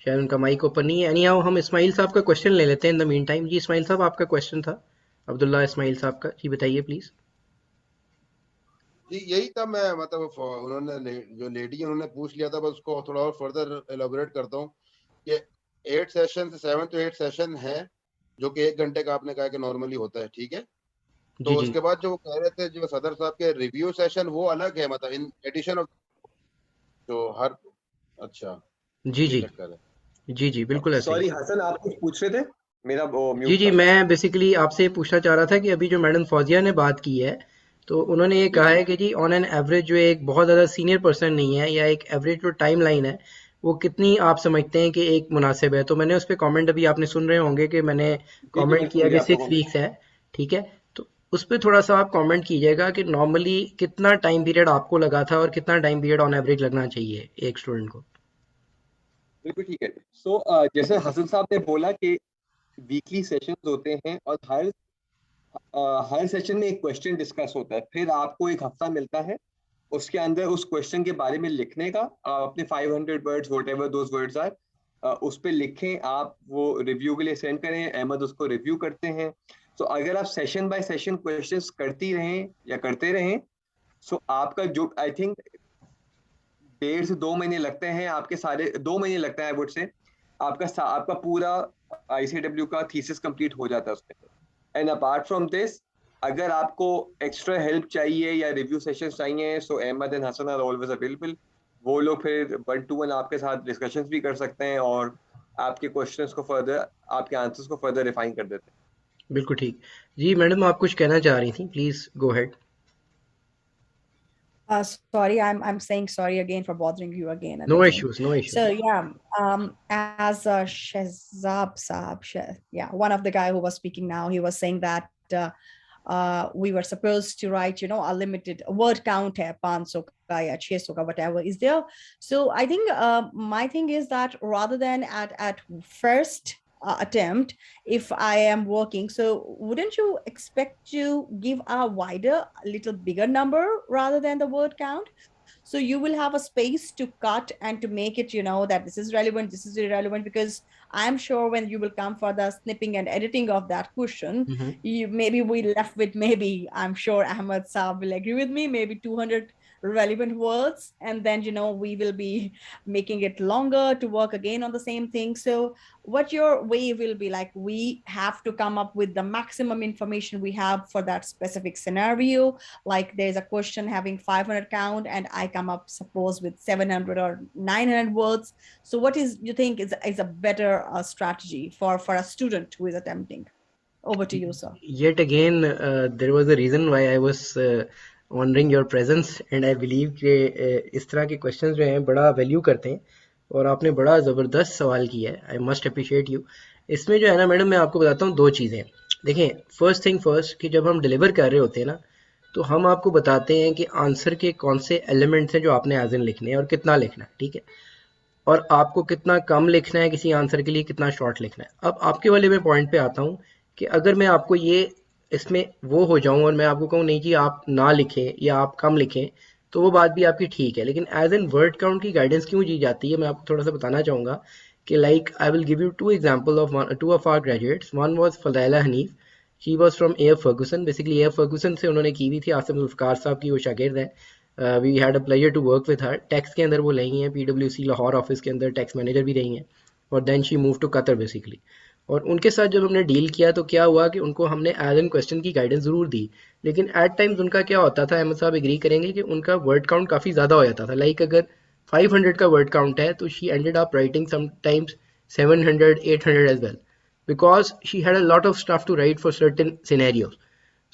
शायद उनका माइक ओपन नहीं है. एनी हाउ हम इस्माइल साहब का क्वेश्चन ले लेते हैं इन द मीन टाइम. जी इस्माइल साहब आपका क्वेश्चन था, अब्दुल्ला इस्माइल साहब का. जी बताइए प्लीज. जी यही था. मैं मतलब उन्होंने जो लेडी है उन्होंने पूछ लिया था, बस उसको थोड़ा और फर्दर एलाबोरेट करता हूँ कि 8 सेशन से 7 to 8 सेशन है, जो कि 1 घंटे का आपने कहा कि नॉर्मली होता है. ठीक है, तो जी जी उसके बाद जो वो कह रहे थे जो सदर साहब के रिव्यू सेशन वो अलग है, मतलब इन एडिशन ऑफ जो हर. अच्छा, जी ये जी चक्कर है. जी बिल्कुल ऐसे ही. सॉरी हसन, आप कुछ पूछ रहे थे? मेरा वो जी म्यूट जी था. मैं बेसिकली आपसे ये पूछना चाह रहा था कि अभी जो मैडम फौजिया ने बात की है, तो उन्होंने ये जी कहा जी. है कि जी ऑन एन एवरेज जो एक बहुत ज़्यादा सीनियर पर्सन नहीं है, या एक एवरेज जो टाइम लाइन है वो कितनी आप समझते हैं कि एक मुनासिब है. तो मैंने उस पर कॉमेंट अभी आपने सुन रहे होंगे कि मैंने जी कमेंट मैं किया सुन कि गया आपको 6 comment. वीक्स है. ठीक है, तो उस पर थोड़ा सा आप कमेंट कीजिएगा कि नॉर्मली कितना टाइम पीरियड आपको लगा था और कितना टाइम पीरियड ऑन एवरेज लगना चाहिए एक स्टूडेंट को. बिल्कुल ठीक है. सो जैसे हसन साहब ने बोला कि वीकली सेशंस होते हैं और हर सेशन में एक क्वेश्चन डिस्कस होता है, फिर आपको एक हफ्ता मिलता है उसके अंदर उस क्वेश्चन के बारे में लिखने का. अपने 500 words whatever those words are, उस पे लिखें आप, वो रिव्यू के लिए सेंड करें, अहमद उसको रिव्यू करते हैं. तो अगर आप सेशन बाय सेशन क्वेश्चंस करती रहें या करते रहें, सो आपका जो आई थिंक 1.5 से 2 महीने लगते हैं, आपके सारे 2 महीने लगता है आई वुड से, आपका पूरा ICW का थीसिस कंप्लीट हो जाता है उसमें. एंड अपार्ट फ्रॉम दिस, अगर आपको एक्स्ट्रा हेल्प चाहिए या रिव्यू सेशंस चाहिए, so Ahmed and Hasan are always available. वो लोग फिर 1-to-1 आपके साथ डिस्कशंस भी कर सकते हैं और आपके क्वेश्चंस को फर्दर, आपके आंसर्स को फर्दर रिफाइन कर देते हैं. बिल्कुल ठीक. जी मैडम आप कुछ कहना चाह रही थी, please go head. Sorry, I'm saying sorry again for bothering you again and no again. Issues no issues. So yeah, as Shehzab Saab, yeah, one of the guy who was speaking now, he was saying that we were supposed to write, a limited word count hai 500 ka ya 600 ka, whatever is there. So I think my thing is that rather than at first attempt, if I am working, so wouldn't you expect to give a little bigger number rather than the word count? So you will have a space to cut and to make it, that this is relevant, this is irrelevant, because I'm sure when you will come for the snipping and editing of that question, maybe we left with, maybe I'm sure Ahmed Saab will agree with me, maybe 200 relevant words, and then we will be making it longer to work again on the same thing. So what your way will be like, we have to come up with the maximum information we have for that specific scenario. Like there's a question having 500 count and I come up suppose with 700 or 900 words. So what is you think is a better strategy for a student who is attempting? Over to you, sir. Yet again, there was a reason why I was honoring your presence, and I believe कि इस तरह के questions जो हैं बड़ा value करते हैं, और आपने बड़ा ज़बरदस्त सवाल किया है. I must appreciate you. इसमें जो है ना मैडम, मैं आपको बताता हूँ दो चीज़ें. देखें, first thing first, कि जब हम deliver कर रहे होते हैं ना, तो हम आपको बताते हैं कि आंसर के कौन से एलिमेंट्स हैं जो आपने एज इन लिखने हैं और कितना लिखना है, ठीक है, और आपको कितना कम लिखना है किसी आंसर के लिए, कितना शॉर्ट लिखना है. अब आपके वाले में पॉइंट पे आता हूँ कि अगर मैं आपको ये इसमें वो हो जाऊं और मैं आपको कहूँ नहीं जी आप ना लिखें या आप कम लिखें, तो वो बात भी आपकी ठीक है, लेकिन एज एन वर्ड काउंट की गाइडेंस क्यों दी जाती है मैं आपको थोड़ा सा बताना चाहूँगा कि like I will give you two example of two of our graduates. One was Falaila Hanif, she was from air Ferguson. Basically air Ferguson से उन्होंने की हुई थी, आसिम जुल्फकार साहब की वो शागिर्द है. We had a pleasure to work with her. Tax के अंदर वो रही हैं, PwC लाहौर ऑफिस के अंदर टैक्स मैनेजर भी रही हैं, और then she move to Qatar basically. और उनके साथ जब हमने डील किया तो क्या हुआ कि उनको हमने एज एन क्वेश्चन की गाइडेंस ज़रूर दी, लेकिन एट टाइम्स उनका क्या होता था, अहमद साहब एग्री करेंगे कि उनका वर्ड काउंट काफ़ी ज़्यादा हो जाता था. लाइक अगर 500 का वर्ड काउंट है तो she ended up writing sometimes 700, 800 as well, because she had a lot of stuff to write for certain scenarios.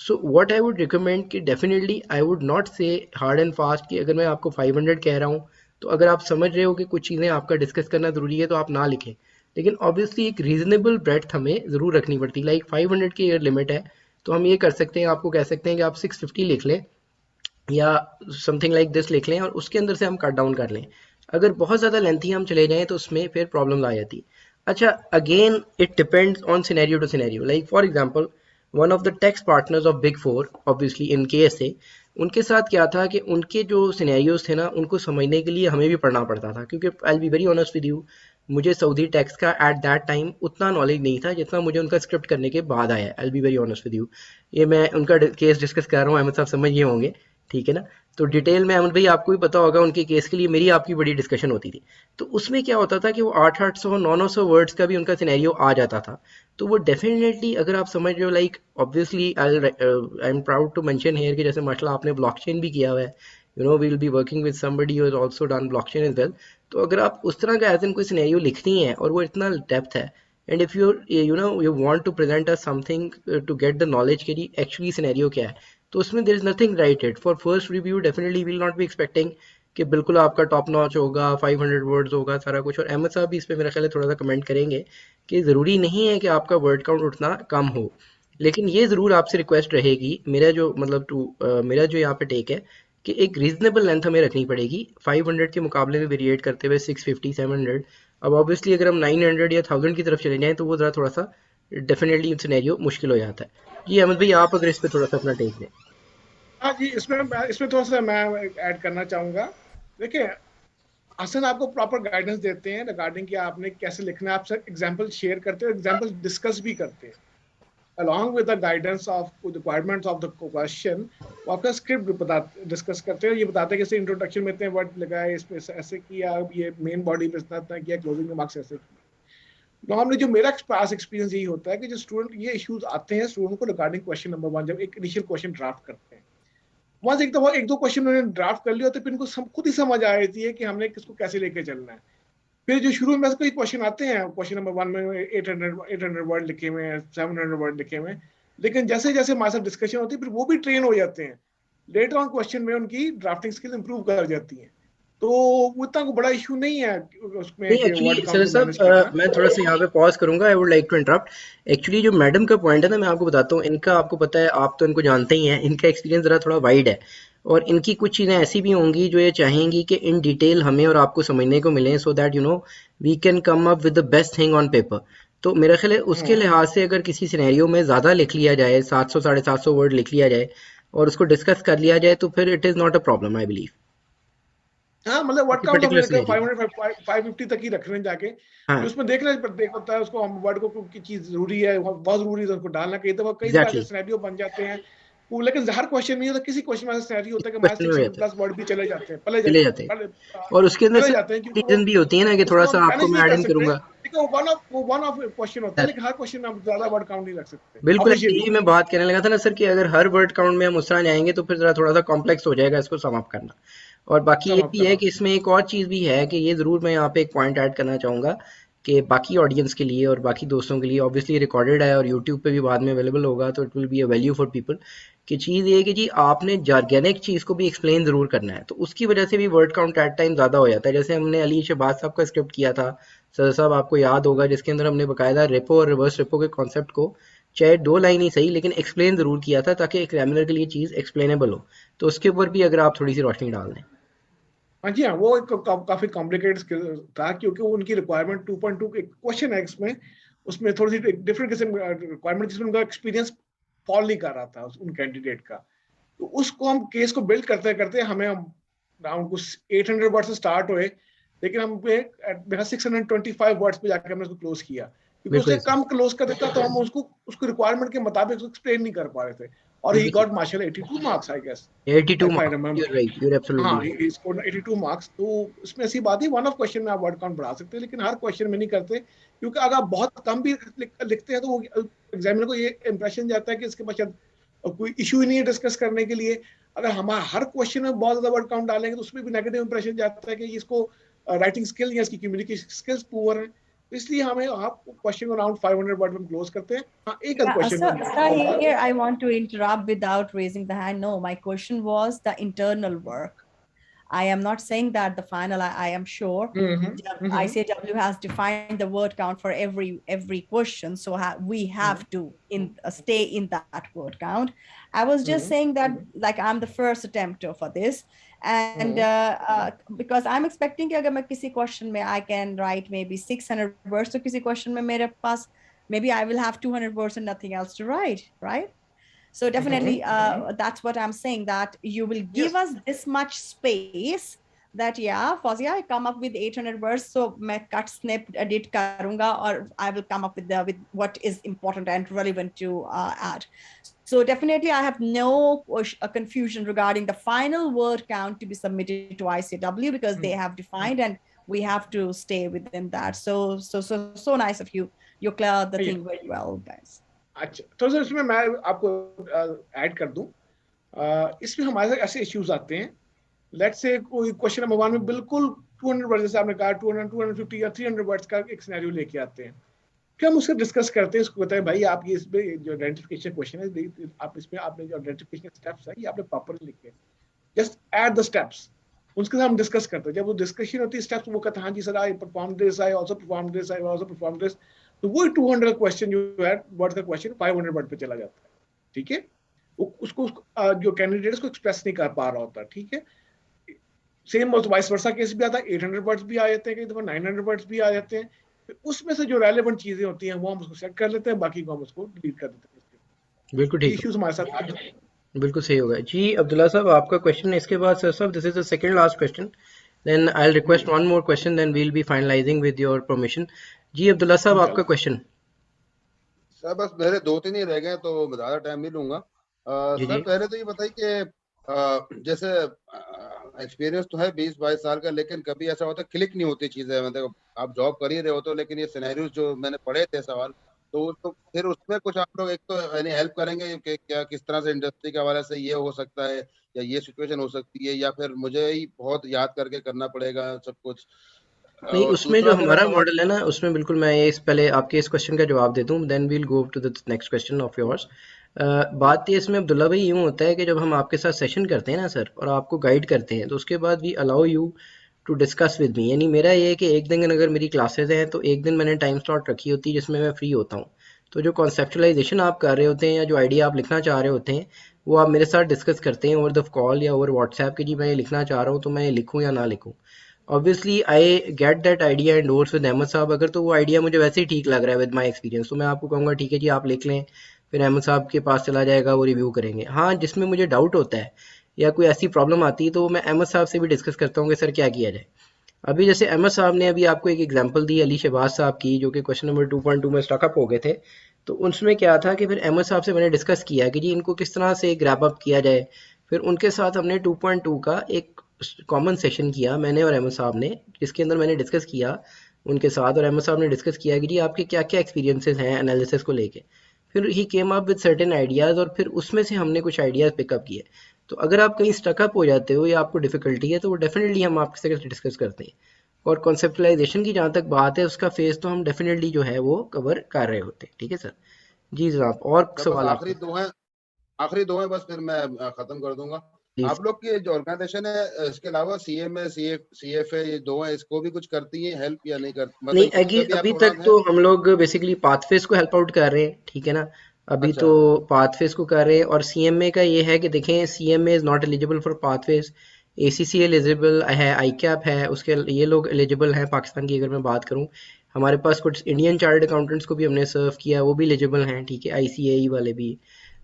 So what I would recommend कि definitely I would not say hard and fast कि अगर मैं आपको 500 कह रहा हूँ तो अगर आप समझ रहे हो कि कुछ चीज़ें आपका डिस्कस करना ज़रूरी है तो आप ना लिखें, लेकिन ऑब्वियसली एक रीजनेबल ब्रेड्थ हमें ज़रूर रखनी पड़ती है. लाइक 500 की अगर लिमिट है तो हम ये कर सकते हैं, आपको कह सकते हैं कि आप 650 लिख लें या समथिंग लाइक दिस लिख लें और उसके अंदर से हम कट डाउन कर लें. अगर बहुत ज़्यादा लेंथी हम चले जाएँ तो उसमें फिर प्रॉब्लम आ जाती है. अच्छा, again it depends on scenario to scenario. Like for example one of the tax partners of big four obviously in KSA, उनके साथ क्या था कि उनके जो सिनेरियोज थे ना उनको समझने के लिए हमें भी पढ़ना पड़ता था, क्योंकि आई will be very honest with you, मुझे सऊदी टैक्स का एट दैट टाइम उतना नॉलेज नहीं था जितना मुझे उनका स्क्रिप्ट करने के बाद आया. आई will be very honest with you. ये मैं उनका केस डिस्कस कर रहा हूँ, अहमद साहब समझ ये होंगे, ठीक है ना. तो डिटेल में अहमद भाई आपको भी पता होगा, उनके केस के लिए मेरी आपकी बड़ी डिस्कशन होती थी. तो उसमें क्या होता था कि वो 800, 900 वर्ड्स का भी उनका सिनेरियो आ जाता था. तो वो डेफिनेटली अगर आप समझ रहे हो, like obviously I am proud to mention here कि जैसे माशाल्लाह आपने ब्लॉकचेन भी किया हुआ है, you know we will be working with somebody who has also done blockchain as well. तो अगर आप उस तरह का एज इन कोई सिनेरियो लिखती हैं और वो इतना डेप्थ है, and if you want to present us something to get the knowledge कि एक्चुअली सिनेरियो क्या है, तो उसमें there is nothing write it. For first review definitely will not be expecting कि बिल्कुल आपका टॉप नॉच होगा, 500 वर्ड्स होगा, सारा कुछ. और अहमद साहब भी इस पे मेरा ख्याल है थोड़ा सा कमेंट करेंगे कि ज़रूरी नहीं है कि आपका वर्ड काउंट उतना कम हो, लेकिन ये ज़रूर आपसे रिक्वेस्ट रहेगी, मेरा जो मतलब मेरा जो यहाँ पे टेक है कि एक रीजनेबल लेंथ हमें रखनी पड़ेगी. 500 के मुकाबले में वेरिएट करते हुए 650, 700. अब ऑब्वियसली अगर हम 900 या 1000 की तरफ चले जाएं तो वो ज़रा थोड़ा सा डेफिनेटली सिनेरियो मुश्किल हो जाता है. जी अहमद भाई, आप अगर इस पे थोड़ा सा अपना टेक दें. हाँ जी, इसमें थोड़ा सा मैं ऐड करना चाहूँगा. देखिए, हसन आपको प्रॉपर गाइडेंस देते हैं रिगार्डिंग कि आपने कैसे लिखना है, आपसे एग्जांपल शेयर करते हैं, एग्जांपल डिस्कस भी करते हैं along with the guidance of the requirements of the question. वो आपका स्क्रिप्ट डिस्कस करते हैं, ये बताते हैं कि इंट्रोडक्शन में इतने वर्ड लगाए, इसमें ऐसे किया, ये मेन बॉडी में इतना किया, क्लोजिंग रिमार्क्स ऐसे किया. नॉर्मली जो मेरा पास एक्सपीरियंस यही होता है कि जो स्टूडेंट ये इश्यूज आते हैं स्टूडेंट को रिगार्डिंग क्वेश्चन नंबर 1, जब एक इनिशियल क्वेश्चन ड्राफ्ट करते हैं, वहाँ एक दो क्वेश्चन उन्होंने ड्राफ्ट कर लिया तो फिर इनको खुद ही समझ आ जाती है कि हमने किसको कैसे लेके चलना है. फिर जो शुरू में कोई क्वेश्चन आते हैं, क्वेश्चन नंबर 1 में 800 वर्ड लिखे हुए हैं, 700 वर्ड लिखे हुए हैं, लेकिन जैसे जैसे हमारे साथ डिस्कशन होती है फिर वो भी ट्रेन हो जाते हैं. लेटर ऑन क्वेश्चन में उनकी ड्राफ्टिंग स्किल्स इंप्रूव कर जाती हैं, तो उतना को बड़ा इशू नहीं है उसमें. एक्चुअली सर साहब मैं थोड़ा सा यहाँ पे पॉज करूंगा, I would like to interrupt. Actually जो मैडम का पॉइंट है ना, मैं आपको बताता हूँ, इनका आपको पता है, आप तो इनको जानते ही हैं, इनका एक्सपीरियंस जरा थोड़ा वाइड है और इनकी कुछ चीज़ें ऐसी भी होंगी जो ये चाहेंगी कि इन डिटेल हमें और आपको समझने को मिले, so that you know we can come up with the best thing on paper. तो मेरा ख्याल है उसके लिहाज से अगर किसी सिनेरियो में ज़्यादा लिख लिया जाए, 700 750 वर्ड लिख लिया जाए और उसको डिस्कस कर लिया जाए, तो फिर it is not a problem, I believe. हाँ मतलब वर्ड किसी काउंट पर्टिकुलर हमने सिनेरियो 550 तक ही रखने जाके हाँ कि उसमें देखना होता है उसको, हम वर्ड को की चीज जरूरी है, बहुत जरूरी है, उसको डालना कई दफा कई दफा ऐसे एग्जैक्टली सिनेरियो बन जाते हैं वो, लेकिन हर क्वेश्चन नहीं होता, किसी क्वेश्चन में ऐसा सिनेरियो होता है कि हमारे क्वेश्चन में हो 600 जाता है प्लस वर्ड भी चले जाते हैं, चले जाते हैं और उसके अंदर चले सर जाते हैं, क्योंकि वो रीजन भी होती है ना कि थोड़ा उसको हम सा आपको मैनेज मैं नहीं ऐड कर इन सकते, करूंगा ठीक है, वो वन ऑफ क्वेश्चन होता है, सर लेकिन हर क्वेश्चन में हम ज्यादा वर्ड काउंट नहीं रख सकते बिल्कुल ऑफिशियली। यही मैं बात करने लगा था ना सर कि अगर हर वर्ड काउंट में हम उस तरह जाएंगे तो फिर जरा थोड़ा सा कॉम्प्लेक्स हो जाएगा इसको सम अप करना। और बाकी ये सम अप भी है करना। कि इसमें एक और चीज़ भी है कि ये ज़रूर मैं यहाँ पे एक पॉइंट ऐड करना चाहूँगा कि बाकी ऑडियंस के लिए और बाकी दोस्तों के लिए ऑब्वियसली रिकॉर्डेड है और यूट्यूब पे भी बाद में अवेलेबल होगा तो it will be a value for people कि चीज़ ये है कि जी आपने जार्गेनिक चीज़ को भी एक्सप्लेन ज़रूर करना है तो उसकी वजह से भी वर्ड काउंट एट टाइम ज़्यादा हो जाता है। जैसे हमने अली शहबाज साहब का स्क्रिप्ट किया था सर साहब आपको याद होगा जिसके अंदर हमने बकायदा रेपो और रिवर्स रेपो के कॉन्सेप्ट को चाहे 2 लाइन ही सही लेकिन एक्सप्लेन ज़रूर किया था ताकि एग्जामिनर के लिए चीज़ एक्सप्लेनेबल हो। तो उसके ऊपर भी अगर आप थोड़ी सी रोशनी डाल दें। हाँ जी हाँ, वो एक काफी कॉम्प्लिकेटेड स्किल था, क्योंकि वो उनकी रिक्वायरमेंट 2.2 के क्वेश्चन है इसमें, उसमें थोड़ी सी डिफरेंट किस्म रिक्वायरमेंट जिसमें उनका एक्सपीरियंस फॉल नहीं कर रहा था उन कैंडिडेट का, तो उसको हम केस को बिल्ड करते करते हमें राउंड कुछ 800 वर्ड से स्टार्ट हुए, लेकिन हम मेरा 625 वर्ड्स पे जाकर हमने उसको क्लोज किया, क्योंकि बिल्कुल उससे सही कम क्लोज कर देता तो हम उसको रिक्वायरमेंट के मुताबिक उसको एक्सप्लेन नहीं कर पा रहे थे, और ही बिल्कुल got marshal 82 marks I guess, 82 if I marks you are remember. Right you are हाँ, एब्सोल्युटली he scored 82 मार्क्स, तो इसमें ऐसी बात है वन ऑफ क्वेश्चन में आप वर्ड काउंट बढ़ा सकते हैं, लेकिन हर क्वेश्चन में नहीं करते, क्योंकि अगर आप बहुत कम भी लिखते हैं तो वो एग्जामिनर को ये इंप्रेशन जाता है कि इसके पास शायद कोई इशू ही नहीं है डिस्कस करने के लिए। अगर हम हर क्वेश्चन में बहुत ज्यादा वर्ड काउंट डालेंगे तो उसमें भी नेगेटिव इंप्रेशन जाता है कि इसको राइटिंग स्किल या इसकी कम्युनिकेशन स्किल्स पुअर है, तो इसलिए हमें आप क्वेश्चन को अराउंड 500 वर्ड में क्लोज करते हैं। हाँ, एक Yeah, क्वेश्चन में so here I want to interrupt without raising the hand. No, my question was the internal work. I am not saying that the final. I am sure ICW has defined the word count for every question, so we have to stay in that word count. I was just saying that like I'm the first attempter for this, and because I'm expecting कि अगर मैं किसी question में I can write maybe 600 words, तो किसी question में मेरे पास maybe I will have 200 words and nothing else to write, right? So definitely, that's what I'm saying, that you will give us this much space that, yeah, Fawzia, I come up with 800 words, so मैं cut snip edit करूँगा, or I will come up with what is important and relevant to add. So definitely, I have no confusion regarding the final word count to be submitted to ICW, because they have defined and we have to stay within that. So nice of you. You cleared the thing very well, guys. अच्छा, तो sir इसमें मैं आपको add कर दूं, इसमें हमारे साथ ऐसे इश्यूज आते हैं, लेट्स से कोई क्वेश्चन नंबर 1 में बिल्कुल 200 वर्ड, जैसे आपने कहा 200 250 या 300 वर्ड्स का एक सिनेरियो लेके आते हैं, फिर हम उससे डिस्कस करते हैं, उसको बताएं भाई आप ये इसमें जो आइडेंटिफिकेशन क्वेश्चन है, आप इसमें आपने जो आइडेंटिफिकेशन स्टेप्स है ये आपने प्रॉपर्ली लिखे, जस्ट ऐड द स्टेप्स, उसके साथ हम डिस्कस करते हैं। जब वो डिस्कशन होती है स्टेप्स, वो कहते हैं हाँ जी sir, I perform this, I also perform this, I also perform this, तो वो 200 क्वेश्चन जो है वर्ड का क्वेश्चन 500 वर्ड पे चला जाता है, ठीक है, उसको जो कैंडिडेट उसको एक्सप्रेस नहीं कर पा रहा होता, ठीक है। सेम वाइस वर्सा केस भी आता है, 800 वर्ड्स भी आ जाते हैं, कई दफा 900 वर्ड्स भी आ जाते हैं, उसमें से जो रेलेवेंट चीजें होती हैं वो हम उसको सेट कर लेते हैं, बाकी को हम उसको डिलीट कर देते हैं। बिल्कुल ठीक इश्यूज हमारे साथ बिल्कुल सही होगा जी। अब्दुल्ला साहब आपका क्वेश्चन, इसके बाद sir sahab this is the second last question, then I will request one more question, then we will be finalizing with your permission. जी अब्दुल्ला साहब आपका क्वेश्चन। सर बस मेरे 2-3 ही रह गए तो ज्यादा टाइम नहीं लूंगा। सर पहले तो ये बताइए कि जैसे एक्सपीरियंस तो है 20-22 साल का, लेकिन कभी ऐसा होता है क्लिक नहीं होती चीजें, मतलब आप जॉब कर ही रहे हो तो, लेकिन ये सिनेरियोज जो मैंने पढ़े थे सवाल, तो फिर उसमें कुछ आप लोग एक तो यानी हेल्प करेंगे कि क्या किस तरह से इंडस्ट्री के हवाले से ये हो सकता है या ये सिचुएशन हो सकती है, या फिर मुझे ही बहुत याद करके करना पड़ेगा सब कुछ। नहीं, और उसमें जो दूसरा मेरा हमारा सवाल, मॉडल है ना, उसमें बिल्कुल मैं इस पहले आपके इस क्वेश्चन का जवाब देता हूँ, then we'll go to the next question of yours. बात ये इसमें अब्दुल्ला भाई यूँ होता है कि जब हम आपके साथ सेशन करते हैं ना सर, और आपको गाइड करते हैं, तो उसके बाद we allow you to discuss with me. यानी मेरा ये है कि एक दिन अगर मेरी क्लासेज हैं तो एक दिन मैंने टाइम स्लॉट रखी होती है जिसमें मैं फ्री होता हूँ, तो जो कॉन्सेप्चुलाइजेशन आप कर रहे होते हैं या जो आइडिया आप लिखना चाह रहे होते हैं वो आप मेरे साथ डिस्कस करते हैं ओवर द कॉल या ओवर व्हाट्सएप कि जी मैं ये लिखना चाह रहा हूँ, तो मैं ये लिखूँ या ना लिखूँ। Obviously I get that idea endorse with Ahmed साहब, अगर तो वो आइडिया मुझे वैसे ही ठीक लग रहा है विद माय एक्सपीरियंस, तो मैं आपको कहूँगा ठीक है जी आप लिख लें, फिर अहमद साहब के पास चला जाएगा, वो रिव्यू करेंगे। हाँ, जिसमें मुझे डाउट होता है या कोई ऐसी प्रॉब्लम आती है तो मैं अहमद साहब से भी डिस्कस करता हूँ कि सर क्या किया जाए। अभी जैसे अहमद साहब ने अभी आपको एक एग्जांपल दी अली शहबाज साहब की, जो कि क्वेश्चन नंबर 2.2 में स्टक अप हो गए थे, तो उसमें क्या था कि फिर अहमद साहब से मैंने डिस्कस किया कि जी इनको किस तरह से ग्रैब अप किया जाए। फिर उनके साथ हमने 2.2 का एक कॉमन सेशन किया मैंने और अहमद साहब ने, जिसके अंदर मैंने डिस्कस किया उनके साथ, और अहमद साहब ने डिस्कस किया कि जी आपके क्या क्या एक्सपीरियंसेस हैं एनालिसिस को लेके। फिर he came up with certain ideas, और फिर उसमें से हमने कुछ आइडियाज़ पिकअप किए। तो अगर आप कहीं स्टकअप हो जाते हो या आपको डिफिकल्टी है तो वो डेफिनेटली हम आपके साथ डिस्कस करते हैं। और कॉन्सेप्टलाइजेशन की जहाँ तक बात है, उसका फेज तो हम डेफिनेटली जो है वो कवर कर रहे होते हैं। ठीक है सर जी। जनाब और अच्छा, बस सवाल आखिरी आपका? दो हैं, आखिरी दो हैं बस, फिर मैं खत्म कर दूंगा। प्लीज। आप लोग की जो ऑर्गेनाइजेशन है, इसके अलावा CMA CFA ये दो हैं, इसको भी कुछ करती है हेल्प या नहीं करती, नहीं, मतलब इसमें भी आप अभी तक प्रोग्राम है? तो हम लोग बेसिकली पाथफेज को हेल्प आउट कर रहे हैं, ठीक है ना। अभी अच्छा, तो पाथफेज को कर रहे हैं, और सीएमए का ये है कि देखें CMA is not eligible for pathphase, ACC eligible है, आईकैप है, उसके ये लोग एलिजिबल हैं। पाकिस्तान की अगर मैं बात करूं, हमारे पास कुछ इंडियन चार्टर्ड अकाउंटेंट्स को भी हमने सर्व किया, वो भी एलिजिबल हैं, ठीक है, आईसीएई वाले भी।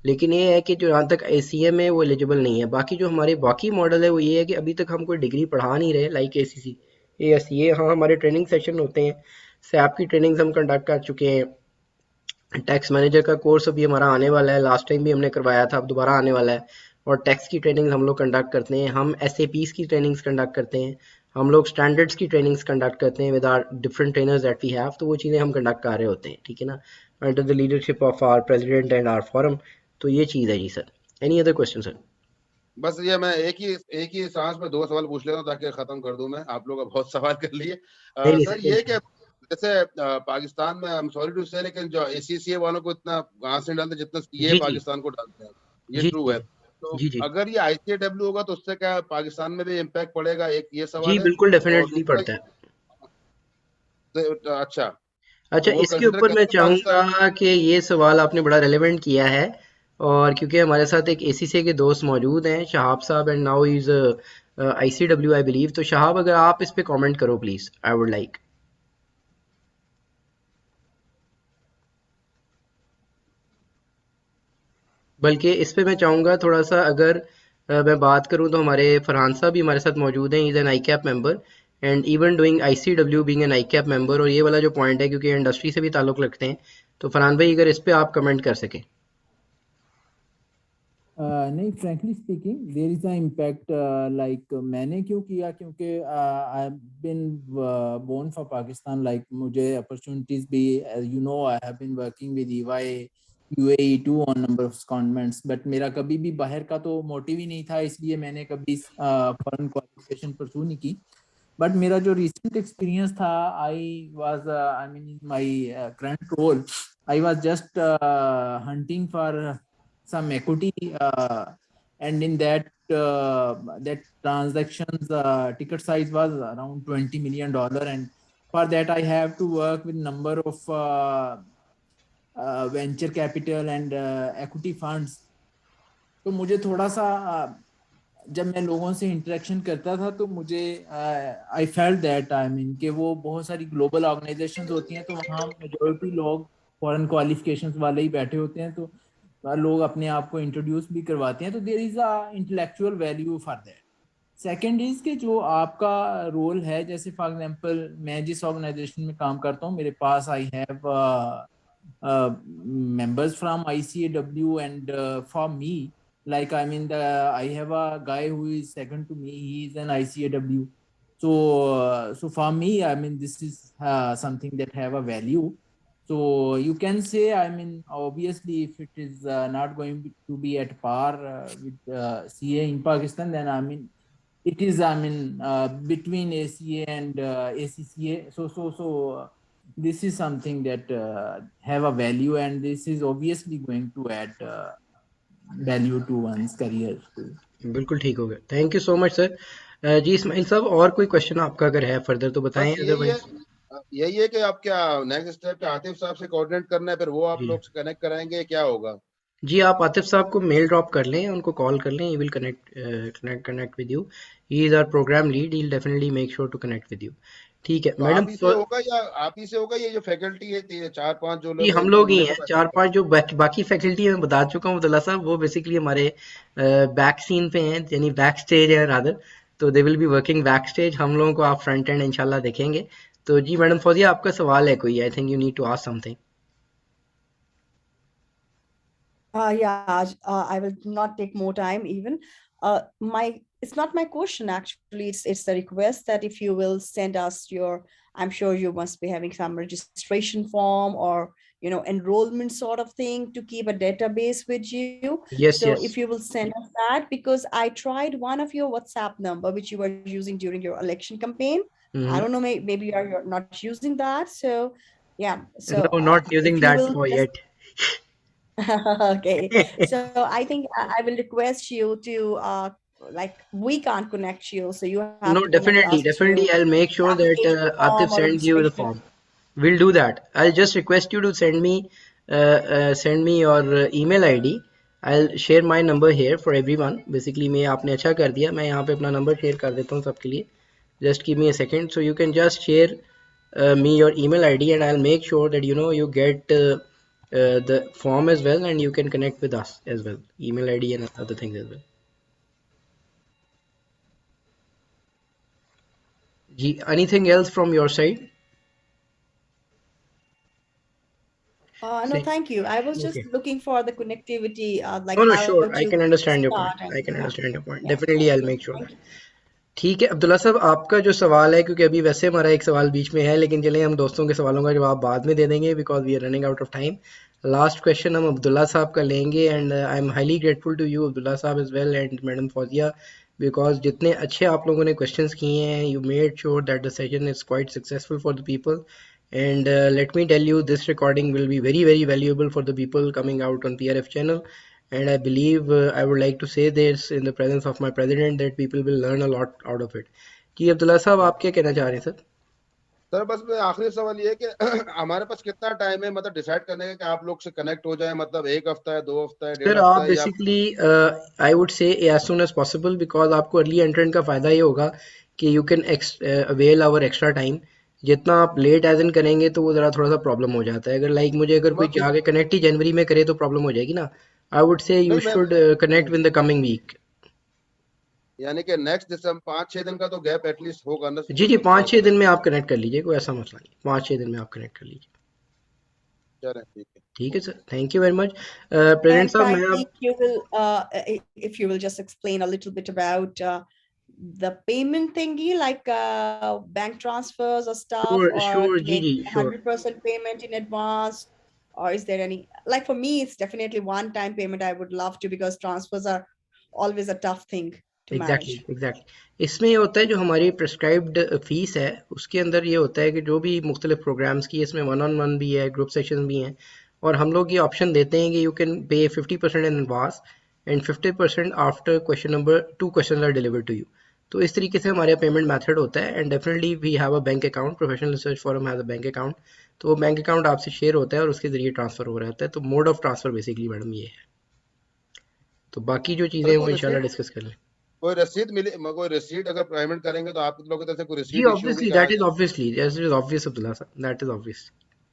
लेकिन ये है कि जो जहाँ तक ACM है वो एलिजिबल नहीं है। बाकी जो हमारे बाकी मॉडल है वो ये है कि अभी तक हम कोई डिग्री पढ़ा नहीं रहे लाइक ACC ASCA। हाँ, हमारे ट्रेनिंग सेशन होते हैं, सैप की ट्रेनिंग्स हम कंडक्ट कर चुके हैं। टैक्स मैनेजर का कोर्स अभी हमारा आने वाला है, लास्ट टाइम भी हमने करवाया था, अब दोबारा आने वाला है। और टैक्स की ट्रेनिंग हम लोग कंडक्ट करते हैं, हम SAPs की ट्रेनिंग्स कंडक्ट करते हैं, हम लोग स्टैंडर्ड्स की ट्रेनिंग्स कंडक्ट करते हैं with our different trainers that we have. तो वो चीज़ें हम कंडक्ट कर रहे होते हैं, ठीक है ना, under the leadership of our president and our forum. तो ये चीज़ है जी sir. Any other question sir? बस ये मैं एक ही सांस में दो सवाल पूछ लेता हूँ ताकि खत्म कर दूं मैं, आप लोग अब बहुत सवाल कर लिए। नहीं नहीं सर सर, ये टेंशन कि जैसे पाकिस्तान में, आई एम सॉरी टू से, लेकिन जो ACCA वालों को इतना घास नहीं डालते जितना ये जी जी पाकिस्तान को डालते हैं, ये जी ट्रू जी है। तो जी जी अगर ये ICAW होगा तो उससे क्या पाकिस्तान में भी इम्पैक्ट पड़ेगा, एक ये जी सवाल है। बिल्कुल और डेफिनेटली दूसरा, पड़ता है। अच्छा, अच्छा, तो वो इसके कंसिडर ऊपर मैं करेगा पाकिस्तान? चाहूँगा कि ये सवाल आपने बड़ा रेलेवेंट किया है, और क्योंकि हमारे साथ एक ACCA के दोस्त मौजूद हैं, शहाब साहब, and now is ICW I believe. तो शहाब, अगर आप इस पे कमेंट करो प्लीज़, आई वुड लाइक। बल्कि इस पे मैं चाहूँगा थोड़ा सा, अगर मैं बात करूँ तो हमारे फरहान साहब भी हमारे साथ मौजूद हैं, is an ICAP member and even doing ICW being an ICAP member. और ये वाला जो पॉइंट है, क्योंकि इंडस्ट्री से भी ताल्लुक़ रखते हैं, तो फरहान भाई अगर इस पे आप कमेंट कर सकें। नहीं, frankly speaking there is a impact. Like मैंने क्यों किया, क्योंकि I have been born for Pakistan. Like मुझे अपॉर्चुनिटीज भी, you know, I have been working with EY UAE to on number of secondments, but मेरा कभी भी बाहर का तो मोटिव ही नहीं था, इसलिए मैंने कभी फॉरेन क्वालिफिकेशन परसू नहीं की। बट मेरा जो रिसेंट एक्सपीरियंस था, I was, I mean my current role, I was just hunting for some equity, and in that transactions ticket size was around $20 million, and for that I have to work with number of venture capital and equity funds. तो मुझे थोड़ा सा जब मैं लोगों से interaction करता था तो मुझे I felt that, I mean कि वो बहुत सारी ग्लोबल ऑर्गेनाइजेशंस होती हैं, तो वहाँ मेजोरिटी लोग फॉरेन क्वालिफिकेशंस वाले ही बैठे होते हैं, तो लोग अपने आप को इंट्रोड्यूस भी करवाते हैं, तो there is a intellectual value for that. Second is कि जो आपका रोल है, जैसे फॉर एग्जांपल मैं जिस ऑर्गेनाइजेशन में काम करता हूँ, मेरे पास I have members from ICAW, and for me, like I mean, I have a guy who is second to me, he is an ICAW. So for me, I mean, this is something that have a value. So you can say, I mean, obviously, if it is not going to be at par with CA in Pakistan, then I mean, it is, I mean, between ACA and ACCA. So this is something that have a value, and this is obviously going to add value to one's career too. बिल्कुल ठीक हो गया, thank you so much sir. जी इस्माइल साहब, और कोई question आपका अगर है फर्दर तो बताएं, बस यही है, अदरवाइज। यही है कि आप क्या नेक्स्ट स्टेप क्या आतिफ साहब से कोऑर्डिनेट करना है, फिर वो आप जी लोग से कनेक्ट कराएंगे, क्या होगा? जी, आप आतिफ साहब को मेल ड्रॉप कर लें, उनको कॉल कर लें, he will connect with you. He is our programme lead, he will definitely make sure to connect with you. ठीक है तो मैडम। आप ही से होगा या आप ही से होगा, ये जो फैकल्टी है 4-5 जो जी लोग हम लोग ही उनमें हैं, से 4-5 जो बाकी फैकल्टी मैं बता चुका हूँ अब्दुल्ला साहब, वो बेसिकली हमारे बैक सीन पे हैं, यानी बैक स्टेज है रादर। तो they will be working back stage, हम लोगों को आप फ्रंट एंड इंशाल्लाह देखेंगे। तो जी मैडम फौजिया आपका सवाल है कोई? I think you need to ask something. Yeah, I will not take more time even. My It's not my question actually. It's the request that if you will send us your, I'm sure you must be having some registration form or enrollment sort of thing to keep a database with you. Yes So yes. if you will send us that, because I tried one of your WhatsApp number which you were using during your election campaign. I don't know, maybe you're not using that. So yeah, so no not using if you that will for just yet. okay, so I think I will request you to like we can't connect you, so you No, have to connect us definitely. through I'll make the sure that application Atif form or sends you the registration. form. We'll do that. I'll just request you to send me your email ID. I'll share my number here for everyone. Basically, मैं आपने अच्छा कर दिया, मैं यहाँ पे अपना number share कर देता हूँ सबके लिए. Just give me a second, so you can just share me your email ID, and I'll make sure that you get the form as well, and you can connect with us as well. Email ID and other things as well. Anything else from your side? No, thank you. I was just Okay. looking for the connectivity, like No, no, how sure. I to can understand your point. start and I can yeah, understand your point. yeah. Definitely, I'll Okay, make sure thank that. you. ठीक है अब्दुल्ला साहब, आपका जो सवाल है, क्योंकि अभी वैसे हमारा एक सवाल बीच में है, लेकिन चलिए हम दोस्तों के सवालों का जवाब बाद में दे देंगे because we are running out of time. Last question हम अब्दुल्ला साहब का लेंगे, and I am highly grateful to you Abdullah sahab as well and madam Fauzia, because जितने अच्छे आप लोगों ने क्वेश्चंस किए हैं, you made sure that the session is quite successful for the people, and let me tell you, this recording will be very very valuable for the people coming out on PRF channel, and I believe I would like to say this in the presence of my president that people will learn a lot out of it. जी अब्दुल्ला साहब आप क्या कहना चाह रहे हैं sir? Sir बस मैं आखिरी सवाल ये है कि हमारे पास कितना टाइम है मतलब डिसाइड करने का कि आप लोग से कनेक्ट हो जाए, मतलब 1 हफ्ता है, 2 हफ्ता है, 1.5 सर आप हफ्ता है या basically I would say as soon as possible, because आपको अर्ली एंट्रेंट का फ़ायदा ये होगा कि you can avail our extra time. जितना आप लेट एज इन करेंगे तो वो ज़रा थोड़ा सा प्रॉब्लम हो जाता है। अगर मुझे अगर कोई जाके कनेक्ट ही जनवरी में करे तो प्रॉब्लम हो जाएगी ना। आई वुड से यू नहीं मैं should connect with the coming week. यानी कि नेक्स्ट दिसंबर 5-6 दिन का तो गैप एटलीस्ट होगा ना जी जी, मतलब 5-6 दिन में आप कनेक्ट कर लीजिए, कोई ऐसा मसला नहीं, 5-6 दिन में आप कनेक्ट कर लीजिए। चलें ठीक है। ठीक है sir, thank you very much. President And साहब I मैं think you will, if you will just explain a little bit about the payment thingy, like bank transfers or stuff, or sure to जी make जी sure. 100% payment in advance, or is there any, like for me, it's definitely one-time payment. I would love to, because transfers are always a tough thing to manage. Exactly. इसमें ये होता है जो हमारी prescribed fees है उसके अंदर ये होता है कि जो भी मुख्तलिफ प्रोग्राम्स की, इसमें 1-on-1 भी है, ग्रुप सेशन भी हैं, और हम लोग ये ऑप्शन देते हैं कि you can pay 50% in advance and 50% after question number 2 question are deliver to you. तो इस तरीके से हमारे पेमेंट मेथड होता है, and definitely we have a bank account, professional research forum has a bank account. तो वो बैंक अकाउंट आपसे शेयर होता है और उसके जरिए ट्रांसफर हो रहा होता है। तो mode of transfer basically madam ये है। तो बाकी जो चीज़ें सर हैं वो इंशाल्लाह डिस्कस कर लें। कोई रसीद मिले, कोई रसीद अगर पेमेंट करेंगे तो आप लोगों की तरफ से कोई जी रसीद इशू होगी ऑब्वियसली, क्या? that is obvious Abdullah sir, that is obvious.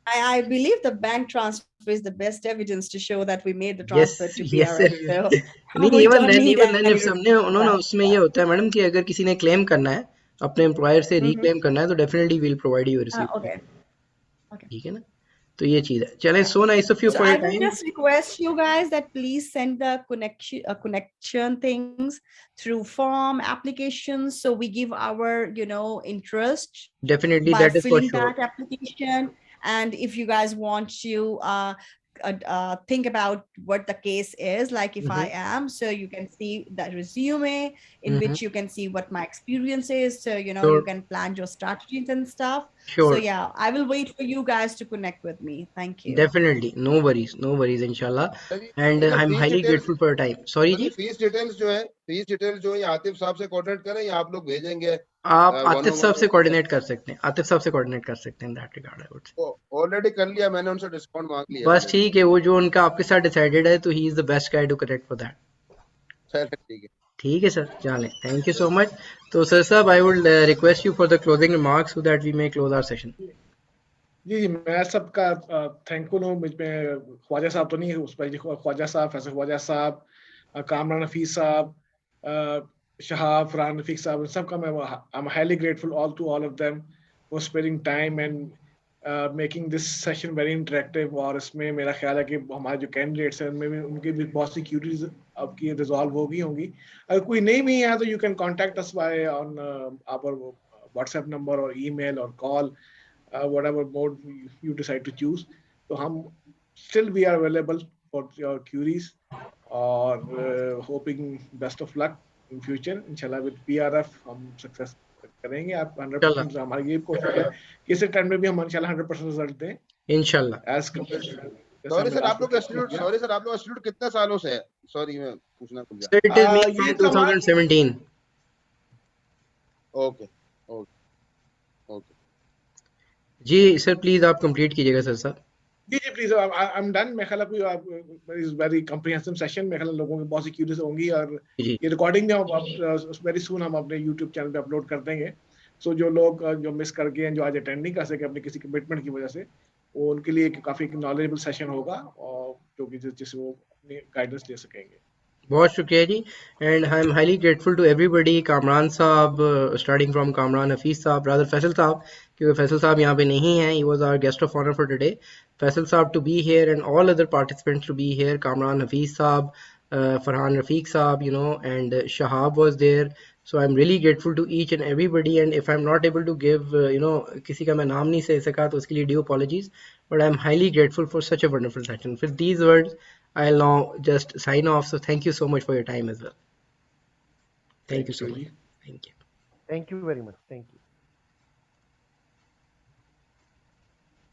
I believe the bank transfer is the best evidence to show that we made the Yes, transfer to yes sir. PRF. So नहीं, we even don't then need any if सबने उन्होंने receipt. उसमें ये होता है madam कि अगर किसी ने क्लेम करना है, अपने एम्प्लॉयर से रिक्लेम करना है, तो definitely will provide you receipt. Okay. Okay. ठीक है ना? तो ये चीज़ है। चलें, सो nice of you So for I your will time. just request you guys that please send the connection things through form applications, so we give our interest definitely, by that is for filling sure. that application. And if you guys want to think about what the case is, like if I am, so you can see that resume in which you can see what my experience is, so you Sure. can plan your strategies and stuff. So Sure. yeah, I will wait for you guys to connect with me. Thank you. Definitely, no worries इंशाल्लाह, and I am fees highly details grateful for your time. Sorry जी, fees details जो है आतिफ साहब से coordinate करें या आप लोग भेजेंगे? आप वन आतिफ ऑन साहब वन से कोऑर्डिनेट कर सकते हैं, आतिफ साहब से कोऑर्डिनेट कर सकते हैं in that regard. I would से ऑलरेडी कर लिया मैंने, उनसे डिस्काउंट मांग लिया बस मैंने। ठीक है, वो जो उनका आपके साथ डिसाइडेड है, तो he is the best guy to correct for that. चलो ठीक है। ठीक है सर, चलें, थैंक यू सो मच। तो sir sahab, I would request you for the closing remarks so that we may close our session. जी मैं सबका थैंकफुल हूँ। मुझ में ख्वाजा साहब तो नहीं है, उस पर ख्वाजा साहब, फैसल ख्वाजा साहब, कामरान हफीज साहब, शहाब, फरहान रफीक साहब, उन सबका मैं I am highly grateful all to all of them for spending time and making this session very interactive. और इसमें मेरा ख्याल है कि हमारे जो कैंडिडेट्स हैं उनमें भी उनकी भी बहुत सी क्यूरीज अब की रिजॉल्व हो गई होंगी। अगर कोई नहीं भी है तो you can contact us by on our WhatsApp number और ईमेल और call, whatever mode you decide to choose. So still we are available for your queries, or hoping best of luck in future. Inshallah with PRF हम success करेंगे। आप 100% हमारी ये कोशिश है कि इस टाइम में भी हम इंशाल्लाह 100% रिजल्ट दें इंशाल्लाह। as compared to sorry sir आप लोग इंस्टीट्यूट कितने सालों से है? सॉरी मैं पूछना भूल गया। सर, इट इज मी ये फ्रॉम 2017। Okay okay okay. जी सर, प्लीज आप कंप्लीट कीजिएगा सर साहब। जी प्लीज, आई एम डन। मैं ख्याल कोई वेरी कॉम्प्रिहेंसिव सेशन, मैं ख्याल लोगों की बहुत सी क्यूरीज होंगी, और जी ये रिकॉर्डिंग भी हम वेरी सून हम अपने यूट्यूब चैनल पे अपलोड कर देंगे। सो जो लोग जो मिस कर गए हैं, जो आज अटेंड नहीं कर सके अपने किसी कमिटमेंट की वजह से, वो उनके लिए काफी नॉलेजेबल सेशन होगा, और जो कि जिससे वो अपनी गाइडेंस ले सकेंगे। बहुत शुक्रिया जी। And I am highly grateful to everybody, Kamran sahab, starting from Kamran Hafeez साहब, रादर फैसल साहब, क्योंकि फैसल साहब यहाँ पे नहीं हैं, he was our guest of honour for today. Faisal sahab to be here and all other participants to be here, Kamran Hafeez sahab, Farhan Rafiq saab, and Shahab was there. So I'm really grateful to each and everybody. And if I'm not able to give, किसी का मैं नाम नहीं ले सका तो उसके लिए due apologies. But I'm highly grateful for such a wonderful session. With these words, I'll now just sign off. So thank you so much for your time as well. Thank you so much. Thank you. Thank you very much. Thank you.